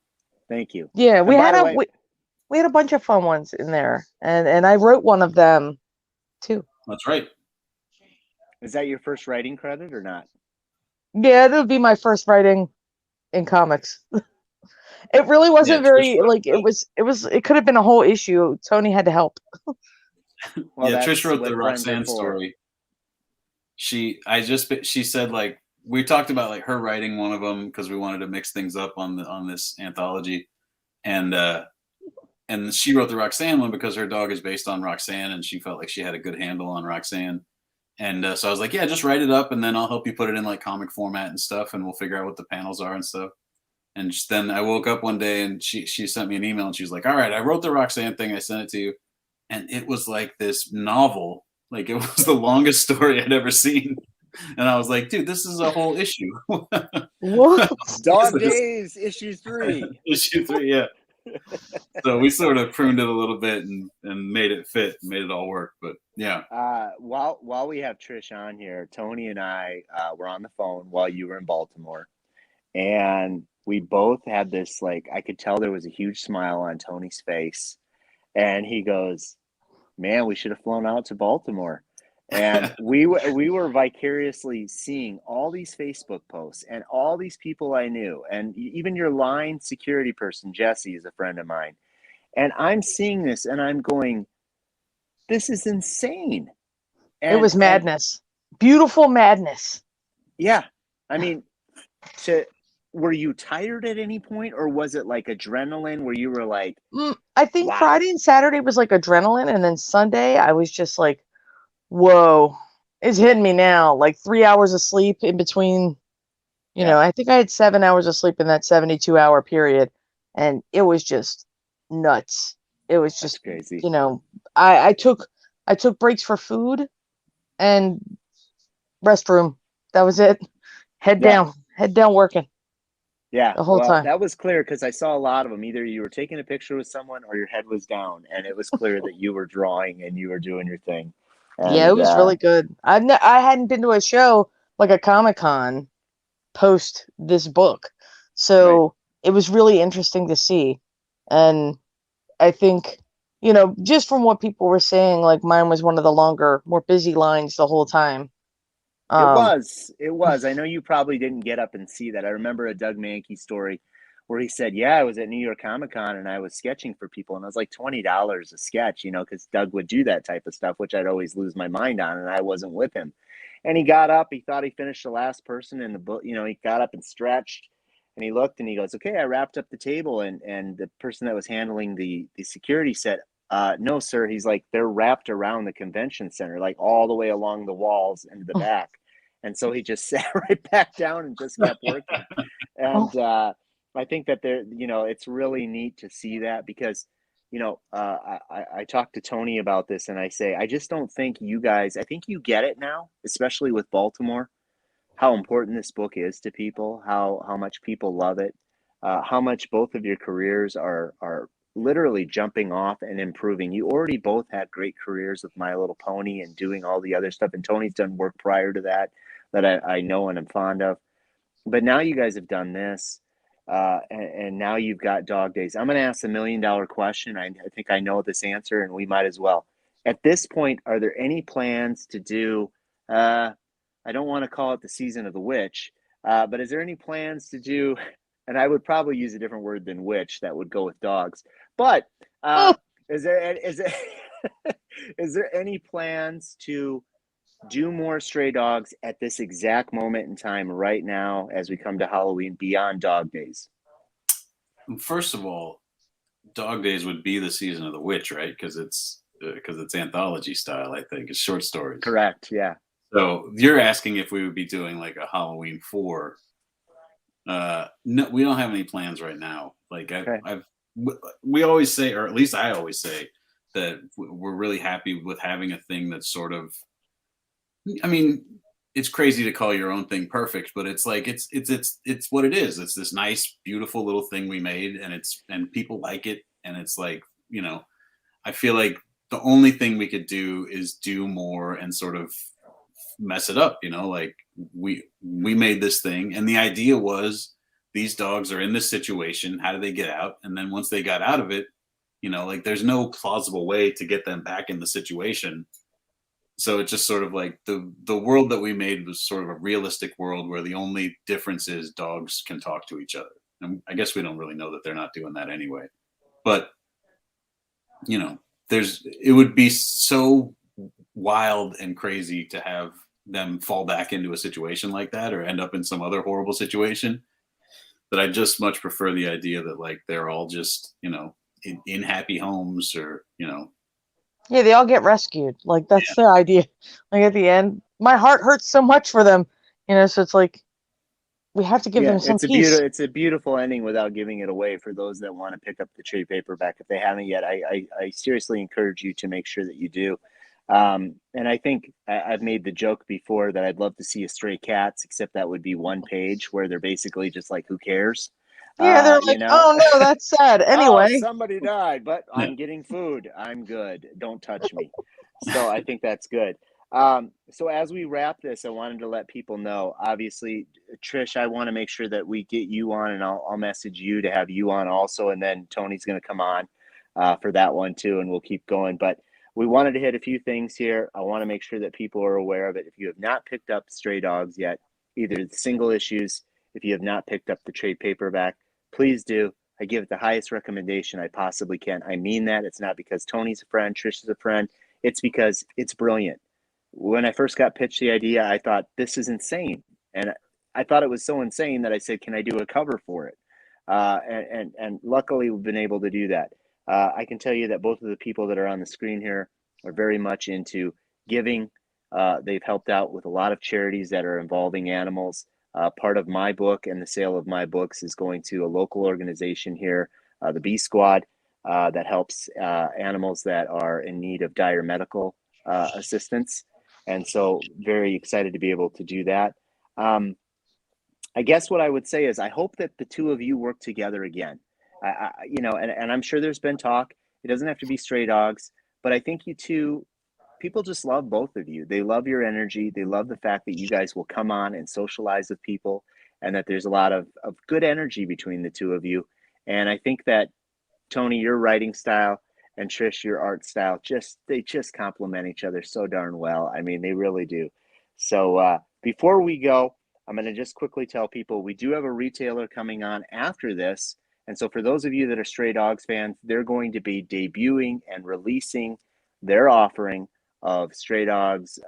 Thank you. Yeah, we had a bunch of fun ones in there, and I wrote one of them too. That's right. Is that your first writing credit or not? Yeah, that would be my first writing in comics. It really wasn't it could have been a whole issue. Tony had to help. Well, Trish wrote the Roxanne story. She said, like, we talked about like her writing one of them because we wanted to mix things up on this anthology, and she wrote the Roxanne one because her dog is based on Roxanne, and she felt like she had a good handle on Roxanne. And so I was like, yeah, just write it up, and then I'll help you put it in like comic format and stuff, and we'll figure out what the panels are and stuff. And then I woke up one day and she sent me an email and she was like, all right, I wrote the Roxanne thing. I sent it to you. And it was like this novel. Like it was the longest story I'd ever seen. And I was like, dude, this is a whole issue. What? Dog Days, issue 3. Issue 3, yeah. So we sort of pruned it a little bit and made it fit, made it all work. But yeah. While we have Trish on here, Tony and I were on the phone while you were in Baltimore. And we both had this, like, I could tell there was a huge smile on Tony's face. And he goes, man, we should have flown out to Baltimore. And we were vicariously seeing all these Facebook posts and all these people I knew. And even your line security person, Jesse, is a friend of mine. And I'm seeing this and I'm going, this is insane. And, it was madness. Beautiful madness. Yeah. I mean, were you tired at any point, or was it like adrenaline where you were like, I think wow. Friday and Saturday was like adrenaline, and then Sunday I was just like, whoa, it's hitting me now. Like 3 hours of sleep in between, I think I had 7 hours of sleep in that 72-hour period, and it was just nuts. It was just crazy. I took breaks for food and restroom. That was it. Head down working. Yeah, the whole time. That was clear because I saw a lot of them. Either you were taking a picture with someone or your head was down, and it was clear that you were drawing and you were doing your thing. And, yeah, it was really good. I hadn't been to a show like a Comic-Con post this book, so it was really interesting to see. And I think, just from what people were saying, like mine was one of the longer, more busy lines the whole time. It was. It was. I know you probably didn't get up and see that. I remember a Doug Mankey story where he said, "Yeah, I was at New York Comic Con and I was sketching for people, and it was like $20 a sketch, because Doug would do that type of stuff, which I'd always lose my mind on, and I wasn't with him." And he got up. He thought he finished the last person in the book. He got up and stretched, and he looked and he goes, "Okay, I wrapped up the table." And the person that was handling the security said, "No, sir." He's like, "They're wrapped around the convention center, like all the way along the walls and the back." And so he just sat right back down and just kept working. And I think that it's really neat to see that because, I talked to Tony about this and I say, I just don't think you guys, I think you get it now, especially with Baltimore, how important this book is to people, how much people love it, how much both of your careers are literally jumping off and improving. You already both had great careers with My Little Pony and doing all the other stuff. And Tony's done work prior to that I know and I'm fond of. But now you guys have done this, and now you've got Dog Days. I'm going to ask the $1 million question. I think I know this answer, and we might as well. At this point, are there any plans to do? I don't want to call it the season of the witch, but is there any plans to do? And I would probably use a different word than witch that would go with dogs. But is there is there any plans to do more stray dogs at this exact moment in time right now as we come to Halloween beyond Dog Days? First of all, Dog Days would be the season of the witch, right? Because it's anthology style. I think it's short stories. Correct. Yeah. So you're asking if we would be doing like a Halloween 4. No, we don't have any plans right now. Like we always say, or at least I always say, that we're really happy with having a thing that's sort of, I mean, it's crazy to call your own thing perfect, but it's like it's what it is. It's this nice, beautiful little thing we made, and people like it, and it's like, I feel like the only thing we could do is do more and sort of mess it up. Like we made this thing, and the idea was these dogs are in this situation. How do they get out? And then once they got out of it, like there's no plausible way to get them back in the situation. So it's just sort of like the world that we made was sort of a realistic world where the only difference is dogs can talk to each other. And I guess we don't really know that they're not doing that anyway. But, it would be so wild and crazy to have them fall back into a situation like that or end up in some other horrible situation that I just much prefer the idea that like they're all just, in happy homes or, Yeah, they all get rescued. Like that's the idea. Like at the end, my heart hurts so much for them. So it's like we have to give them some peace. It's a beautiful ending without giving it away for those that want to pick up the trade paperback. If they haven't yet, I seriously encourage you to make sure that you do. And I think I've made the joke before that I'd love to see a Stray Cats, except that would be one page where they're basically just like, who cares? Yeah, they're like, oh no, that's sad. Anyway, oh, somebody died, but I'm getting food. I'm good. Don't touch me. So I think that's good. So as we wrap this, I wanted to let people know, obviously, Trish, I want to make sure that we get you on, and I'll message you to have you on also. And then Tony's going to come on for that one too, and we'll keep going. But we wanted to hit a few things here. I want to make sure that people are aware of it. If you have not picked up Stray Dogs yet, either the single issues, if you have not picked up the trade paperback, please do. I give it the highest recommendation I possibly can. I mean that. It's not because Tony's a friend, Trish is a friend. It's because it's brilliant. When I first got pitched the idea, I thought, this is insane. And I thought it was so insane that I said, can I do a cover for it? And luckily, we've been able to do that. I can tell you that both of the people that are on the screen here are very much into giving. They've helped out with a lot of charities that are involving animals. Part of my book and the sale of my books is going to a local organization here, the Bee Squad, that helps animals that are in need of dire medical assistance. And so very excited to be able to do that. I guess what I would say is I hope that the two of you work together again. And I'm sure there's been talk. It doesn't have to be Stray Dogs, but I think you two, people just love both of you. They love your energy. They love the fact that you guys will come on and socialize with people and that there's a lot of good energy between the two of you. And I think that Tony, your writing style, and Trish, your art style, they just complement each other so darn well. I mean, they really do. So before we go, I'm going to just quickly tell people we do have a retailer coming on after this. And so for those of you that are Stray Dogs fans, they're going to be debuting and releasing their offering of Stray Dogs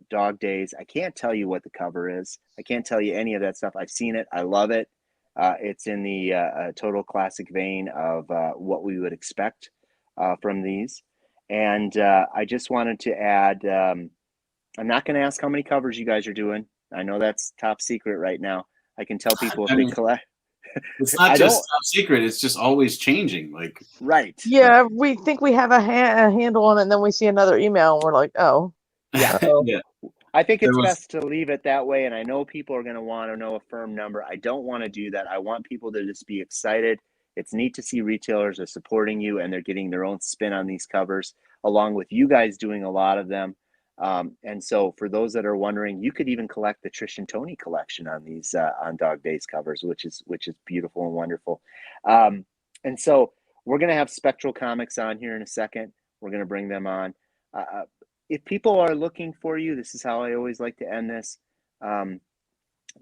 Dog Days. I can't tell you what the cover is. I can't tell you any of that stuff. I've seen it. I love it. It's in the total classic vein of what we would expect from these. And I just wanted to add, I'm not going to ask how many covers you guys are doing. I know that's top secret right now. I can tell people if they collect. It's not just top secret. It's just always changing. Like, right. Yeah, we think we have a handle on it, and then we see another email, and we're like, oh. Yeah. Yeah. I think it's best to leave it that way. And I know people are going to want to know a firm number. I don't want to do that. I want people to just be excited. It's neat to see retailers are supporting you and they're getting their own spin on these covers, along with you guys doing a lot of them. And so for those that are wondering, you could even collect the Trish and Tony collection on these on Dog Days covers, which is beautiful and wonderful. And so we're going to have Spectral Comics on here in a second. We're going to bring them on. If people are looking for you, this is how I always like to end this.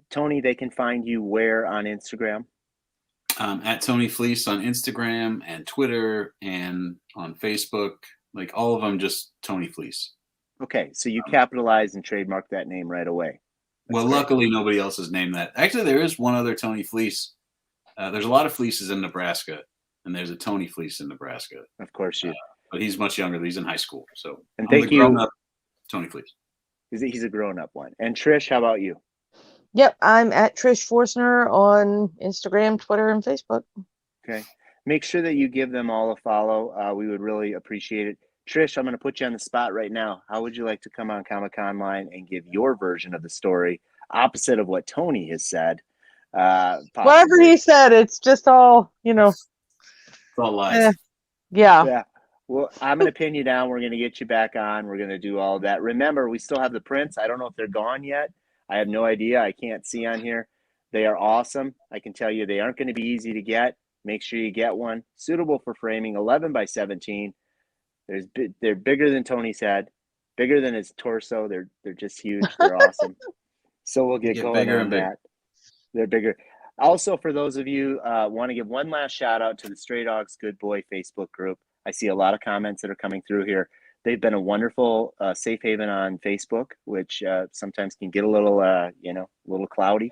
Tony, they can find you where on Instagram? At Tony Fleecs on Instagram and Twitter and on Facebook. Like all of them, just Tony Fleecs. Okay, so you capitalize and trademark that name right away. Well, luckily, nobody else has named that. Actually, there is one other Tony Fleecs. There's a lot of Fleeces in Nebraska, and there's a Tony Fleecs in Nebraska. Of course, but he's much younger. He's in high school. So, and thank you, Tony Fleecs. He's a grown-up one. And Trish, how about you? Yep, I'm at Trish Forstner on Instagram, Twitter, and Facebook. Okay, make sure that you give them all a follow. We would really appreciate it. Trish, I'm going to put you on the spot right now. How would you like to come on Comic-Con Line and give your version of the story, opposite of what Tony has said? Whatever he said, it's just all, It's all lies. Yeah. Well, I'm going to pin you down. We're going to get you back on. We're going to do all of that. Remember, we still have the prints. I don't know if they're gone yet. I have no idea. I can't see on here. They are awesome. I can tell you they aren't going to be easy to get. Make sure you get one. Suitable for framing, 11 by 17. They're bigger than Tony's head, bigger than his torso. They're just huge. They're awesome. So we'll get going on that. They're bigger. Also, for those of you want to give one last shout out to the Stray Dogs Good Boy Facebook group. I see a lot of comments that are coming through here. They've been a wonderful safe haven on Facebook, which sometimes can get a little cloudy.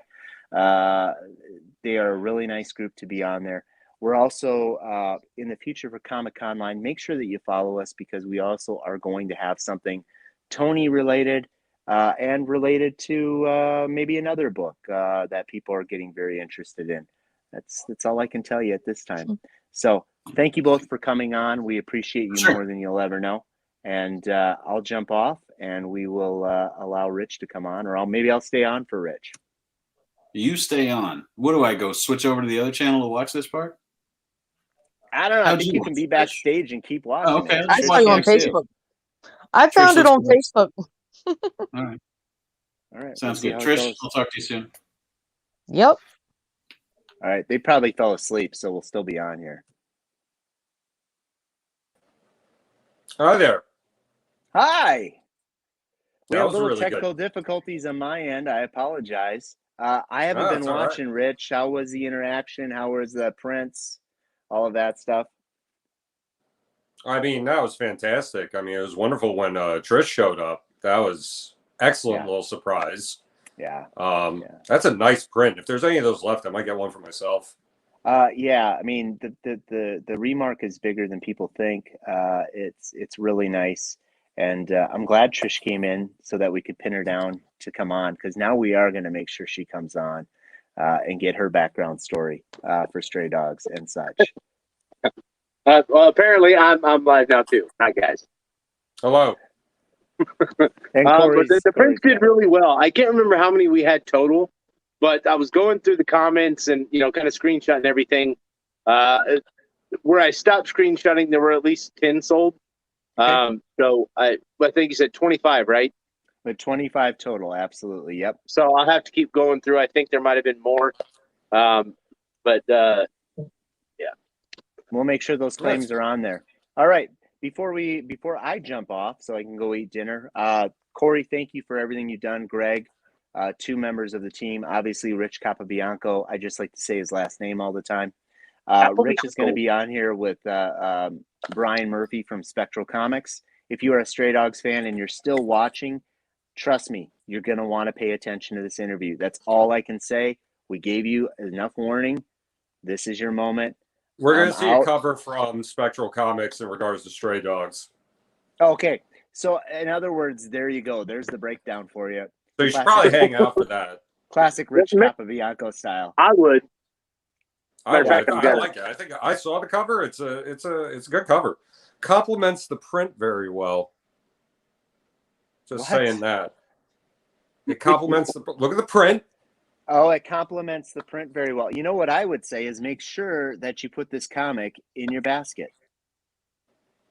They are a really nice group to be on there. We're also in the future for Comic-Con Line. Make sure that you follow us because we also are going to have something Tony related and related to maybe another book that people are getting very interested in. That's all I can tell you at this time. So thank you both for coming on. We appreciate you more than you'll ever know. And I'll jump off and we will allow Rich to come on, or maybe I'll stay on for Rich. You stay on. What do I go? Switch over to the other channel to watch this part? I don't know. I think you can be backstage and keep watching. Oh, okay. I saw you on Facebook. I found it on Facebook. All right. Sounds good. Trish, I'll talk to you soon. Yep. All right. They probably fell asleep, so we'll still be on here. Hi there. Hi. We have a little technical difficulties on my end. I apologize. I haven't been watching, Rich. How was the interaction? How was the prints? All of that stuff. I mean, that was fantastic. I mean, it was wonderful when Trish showed up. That was excellent little surprise. Yeah. That's a nice print. If there's any of those left, I might get one for myself. I mean, the remark is bigger than people think. It's really nice. And I'm glad Trish came in so that we could pin her down to come on, because now we are going to make sure she comes on and get her background story for Stray Dogs and such. Well, apparently I'm live now too. Hi, guys. Hello. But the prints did really well. I can't remember how many we had total, but I was going through the comments and, kind of screenshotting everything. Where I stopped screenshotting, there were at least 10 sold. So I think you said 25, right? But 25 total, absolutely. Yep. So I'll have to keep going through. I think there might have been more. But yeah. We'll make sure those claims are on there. All right. Before I jump off so I can go eat dinner, Corey, thank you for everything you've done. Greg, 2 members of the team, obviously Rich Capabianco. I just like to say his last name all the time. Rich is going to be on here with Brian Murphy from Spectral Comics. If you are a Stray Dogs fan and you're still watching, trust me, you're going to want to pay attention to this interview. That's all I can say. We gave you enough warning. This is your moment. We're going to see a cover from Spectral Comics in regards to Stray Dogs. Okay. So, in other words, there you go. There's the breakdown for you. So you should probably hang out for that. Classic Rich Capabianco style. I would. I like it. I think I saw the cover. It's a good cover. Complements the print very well. Just saying that. It complements look at the print. Oh, it complements the print very well. You know what I would say is make sure that you put this comic in your basket.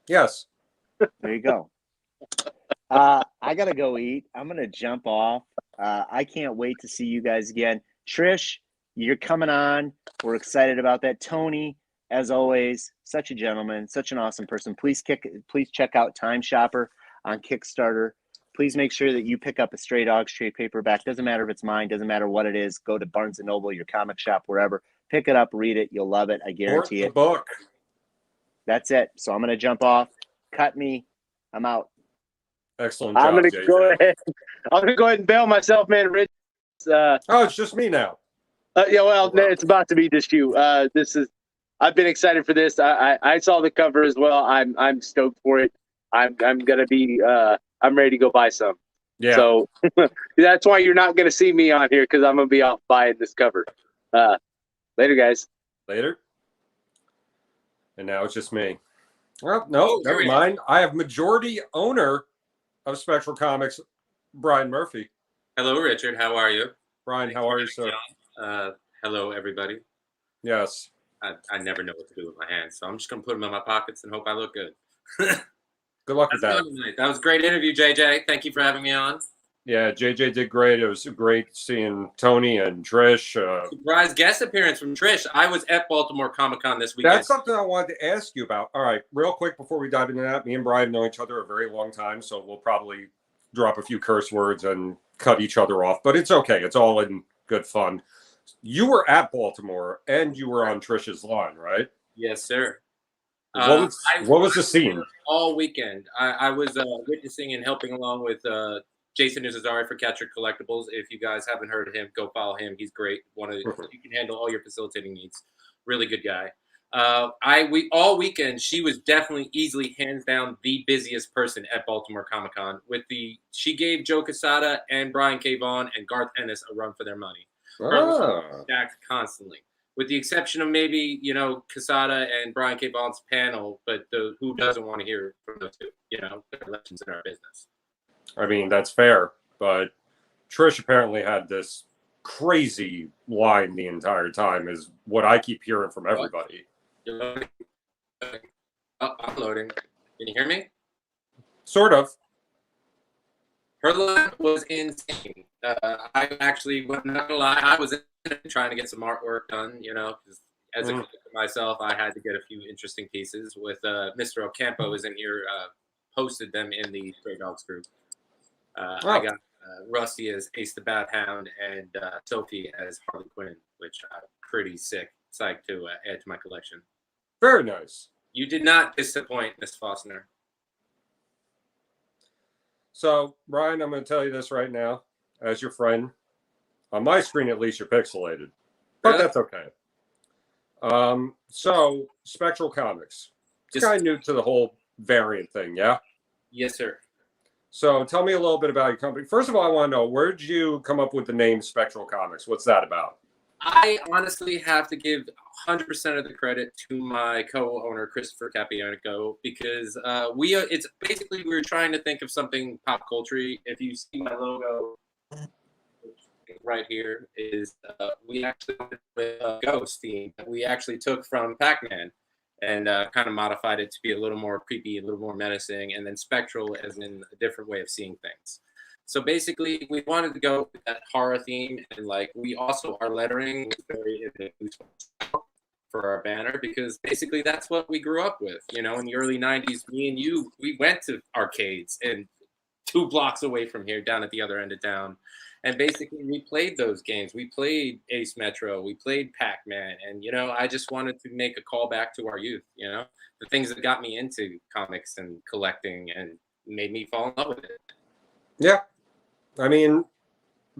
Yes. There you go. I got to go eat. I'm going to jump off. I can't wait to see you guys again. Trish, you're coming on. We're excited about that. Tony, as always, such a gentleman, such an awesome person. Please check out Time Shopper on Kickstarter. Please make sure that you pick up a Stray Dogs trade paperback. Doesn't matter if it's mine. Doesn't matter what it is. Go to Barnes & Noble, your comic shop, wherever. Pick it up. Read it. You'll love it. I guarantee it. Book. That's it. So I'm going to jump off. Cut me. I'm out. Excellent job, I'm going to go ahead. I'm going to go ahead and bail myself, man. Rich. It's just me now. Yeah, well, it's about to be just you. I've been excited for this. I saw the cover as well. I'm stoked for it. I'm going to be I'm ready to go buy some. Yeah. So that's why you're not going to see me on here, because I'm going to be off buying this cover. Later, guys. Later. And now it's just me. Well, no, never mind. I have majority owner of Spectral Comics, Brian Murphy. Hello, Richard. How are you? Brian, how are you, sir? Hello, everybody. Yes. I never know what to do with my hands, so I'm just going to put them in my pockets and hope I look good. Good luck with that. That was a great interview, JJ. Thank you for having me on. Yeah, JJ did great. It was great seeing Tony and Trish. Surprise guest appearance from Trish. I was at Baltimore Comic-Con this weekend. That's something I wanted to ask you about. All right, real quick before we dive into that, me and Brian know each other a very long time, so we'll probably drop a few curse words and cut each other off, but it's okay. It's all in good fun. You were at Baltimore and you were on Trish's line, right? Yes, sir. What was the scene? All weekend. I was witnessing and helping along with Jason Uzazari for Catcher Collectibles. If you guys haven't heard of him, go follow him. He's great. You can handle all your facilitating needs. Really good guy. All weekend, she was definitely easily hands down the busiest person at Baltimore Comic-Con. She gave Joe Quesada and Brian K. Vaughan and Garth Ennis a run for their money. Stacked constantly, with the exception of maybe Quesada and Brian K. Vaughan's panel. But who doesn't want to hear from those two? They're legends in our business. I mean, that's fair, but Trish apparently had this crazy line the entire time, is what I keep hearing from everybody. I'm loading. Can you hear me? Sort of. Her line was insane. I actually, not gonna lie, I was trying to get some artwork done, because as a collector myself, I had to get a few interesting pieces. With Mr. Ocampo is in here, posted them in the Stray Dogs group. I got Rusty as Ace the Bat Hound and Sophie as Harley Quinn, which I'm pretty psyched to add to my collection. Very nice. You did not disappoint, Miss Fossner. So, Brian, I'm going to tell you this right now, as your friend. On my screen, at least, you're pixelated. But that's okay. So, Spectral Comics. It's kind of new to the whole variant thing, yeah? Yes, sir. So, tell me a little bit about your company. First of all, I want to know, where did you come up with the name Spectral Comics? What's that about? I honestly have to give 100% of the credit to my co-owner, Christopher Capianico, because it's basically we were trying to think of something pop culture. If you see my logo right here, is we actually went with a ghost theme that we actually took from Pac-Man and kind of modified it to be a little more creepy, a little more menacing, and then spectral as in a different way of seeing things. So basically, we wanted to go with that horror theme, and like we also our lettering was very for our banner because basically that's what we grew up with. You know, in the early '90s, me and you, we went to arcades and 2 blocks away from here, down at the other end of town, and basically we played those games. We played Ace Metro, we played Pac-Man, and you know, I just wanted to make a call back to our youth. You know, the things that got me into comics and collecting and made me fall in love with it. Yeah. I mean,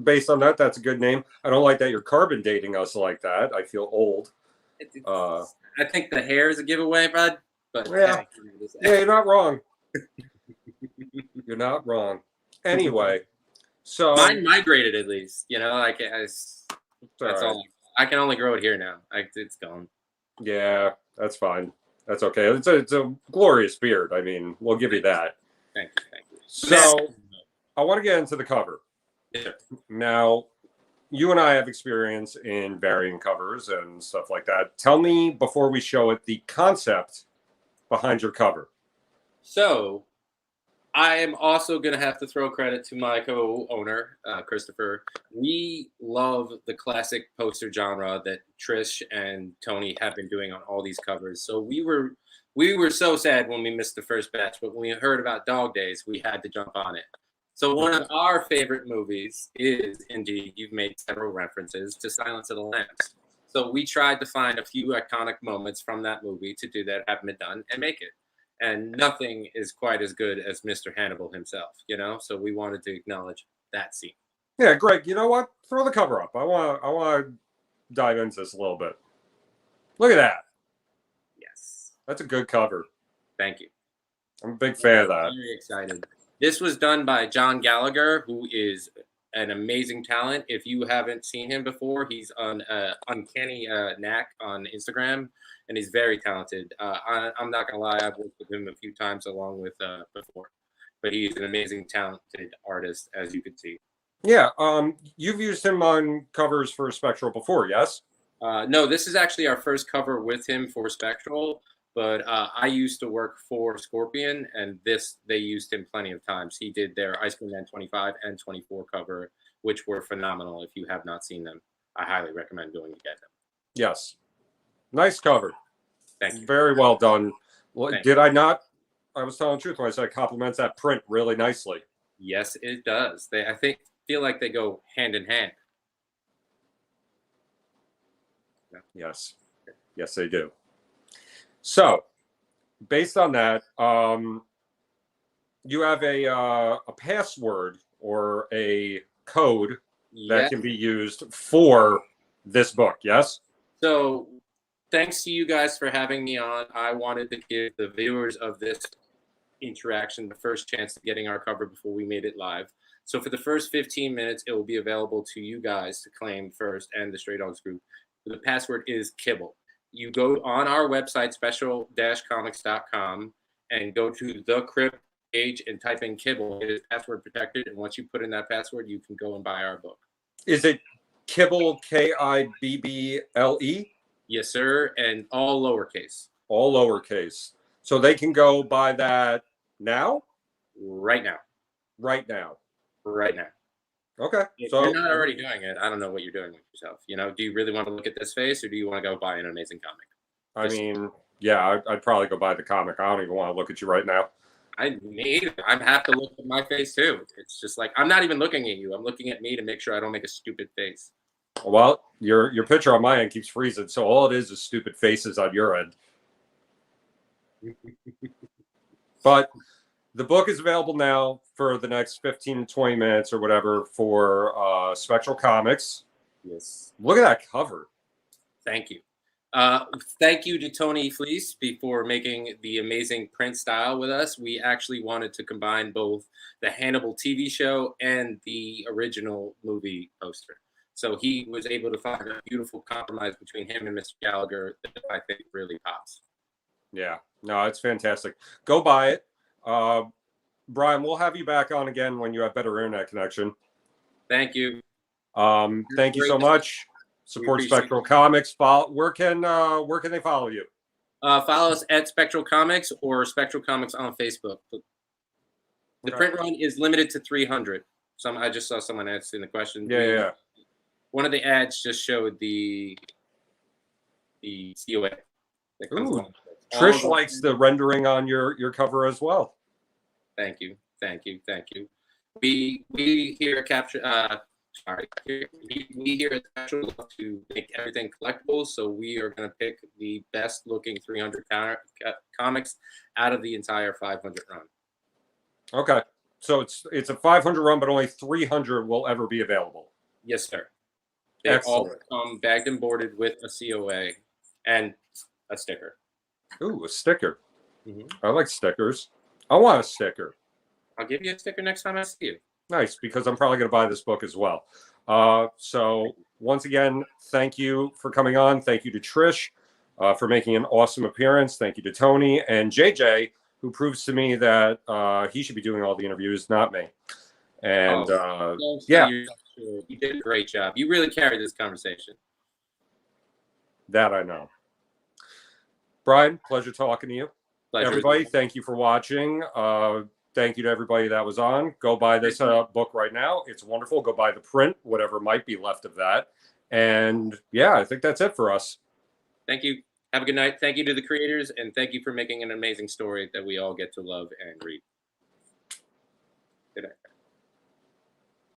based on that, that's a good name. I don't like that you're carbon dating us like that. I feel old. I think the hair is a giveaway, bud. But yeah, you're not wrong. You're not wrong. Anyway, so mine migrated at least. You know, like that's all. I can only grow it here now. It's gone. Yeah, that's fine. That's okay. It's a glorious beard. I mean, we'll give you that. Thank you. So I want to get into the cover. Yeah. Now, you and I have experience in varying covers and stuff like that. Tell me, before we show it, the concept behind your cover. So I am also going to have to throw credit to my co-owner, Christopher. We love the classic poster genre that Trish and Tony have been doing on all these covers. So we were so sad when we missed the first batch, but when we heard about Dog Days, we had to jump on it. So one of our favorite movies is, indeed, you've made several references to Silence of the Lambs. So we tried to find a few iconic moments from that movie to do that, haven't been done, and make it. And nothing is quite as good as Mr. Hannibal himself, you know? So we wanted to acknowledge that scene. Yeah, Greg, you know what? Throw the cover up. I want to dive into this a little bit. Look at that. Yes. That's a good cover. Thank you. I'm a big fan of that. I'm very excited. This was done by John Gallagher, who is an amazing talent. If you haven't seen him before, he's on Uncanny Knack on Instagram, and he's very talented. I'm not going to lie, I've worked with him a few times along with before, but he's an amazing, talented artist, as you can see. Yeah, you've used him on covers for Spectral before, yes? No, this is actually our first cover with him for Spectral. But I used to work for Scorpion, and they used him plenty of times. He did their Iceman Man 25 and 24 cover, which were phenomenal. If you have not seen them, I highly recommend going to get them. Yes. Nice cover. Thank you. Very well done. Thank Did I not? I was telling the truth when I said it compliments that print really nicely. Yes, it does. I feel like they go hand in hand. Yes. Yes, they do. So, based on that, you have a password or a code that can be used for this book, yes? So, thanks to you guys for having me on. I wanted to give the viewers of this interaction the first chance of getting our cover before we made it live. So, for the first 15 minutes, it will be available to you guys to claim first and the Stray Dogs group. The password is Kibble. You go on our website, special-comics.com, and go to the crypt page and type in Kibble. It is password protected, and once you put in that password, you can go and buy our book. Is it Kibble, Kibble? Yes, sir, and all lowercase. All lowercase. So they can go buy that now? Right now. Right now. Right now. Okay. If so you're not already doing it, I don't know what you're doing with yourself. You know, do you really want to look at this face, or do you want to go buy an amazing comic? I mean, yeah, I'd probably go buy the comic. I don't even want to look at you right now. I have to look at my face too. It's just like I'm not even looking at you. I'm looking at me to make sure I don't make a stupid face. Well, your picture on my end keeps freezing, so all it is stupid faces on your end. But the book is available now for the next 15 to 20 minutes or whatever for Spectral Comics. Yes. Look at that cover. Thank you. Thank you to Tony Fleecs for making the amazing print style with us. We actually wanted to combine both the Hannibal TV show and the original movie poster. So he was able to find a beautiful compromise between him and Mr. Gallagher that I think really pops. Yeah, no, it's fantastic. Go buy it. Brian, we'll have you back on again when you have better internet connection. Thank you. Thank you so much. Support Spectral Comics. Where can they follow you? Follow us at Spectral Comics or Spectral Comics on Facebook. The print run is limited to 300. I just saw someone asking the question. Yeah. One of the ads just showed the COA that comes Ooh, along. Trish likes the rendering on your cover as well. Thank you. We here at Capture. We here at Capture love to make everything collectibles, so we are going to pick the best looking 300 comics out of the entire 500 run. Okay, so it's a 500 run, but only 300 will ever be available. Yes, sir. They all come bagged and boarded with a COA and a sticker. Ooh, a sticker. Mm-hmm. I like stickers. I want a sticker. I'll give you a sticker next time I see you. Nice, because I'm probably going to buy this book as well. So once again, thank you for coming on. Thank you to Trish for making an awesome appearance. Thank you to Tony and JJ, who proves to me that he should be doing all the interviews, not me. And yeah, you did a great job. You really carried this conversation. That I know. Brian, pleasure talking to you. Pleasure. Everybody, thank you for watching. Thank you to everybody that was on. Go buy this book right now. It's wonderful. Go buy the print, whatever might be left of that. And yeah, I think that's it for us. Thank you. Have a good night. Thank you to the creators, and thank you for making an amazing story that we all get to love and read. Good night.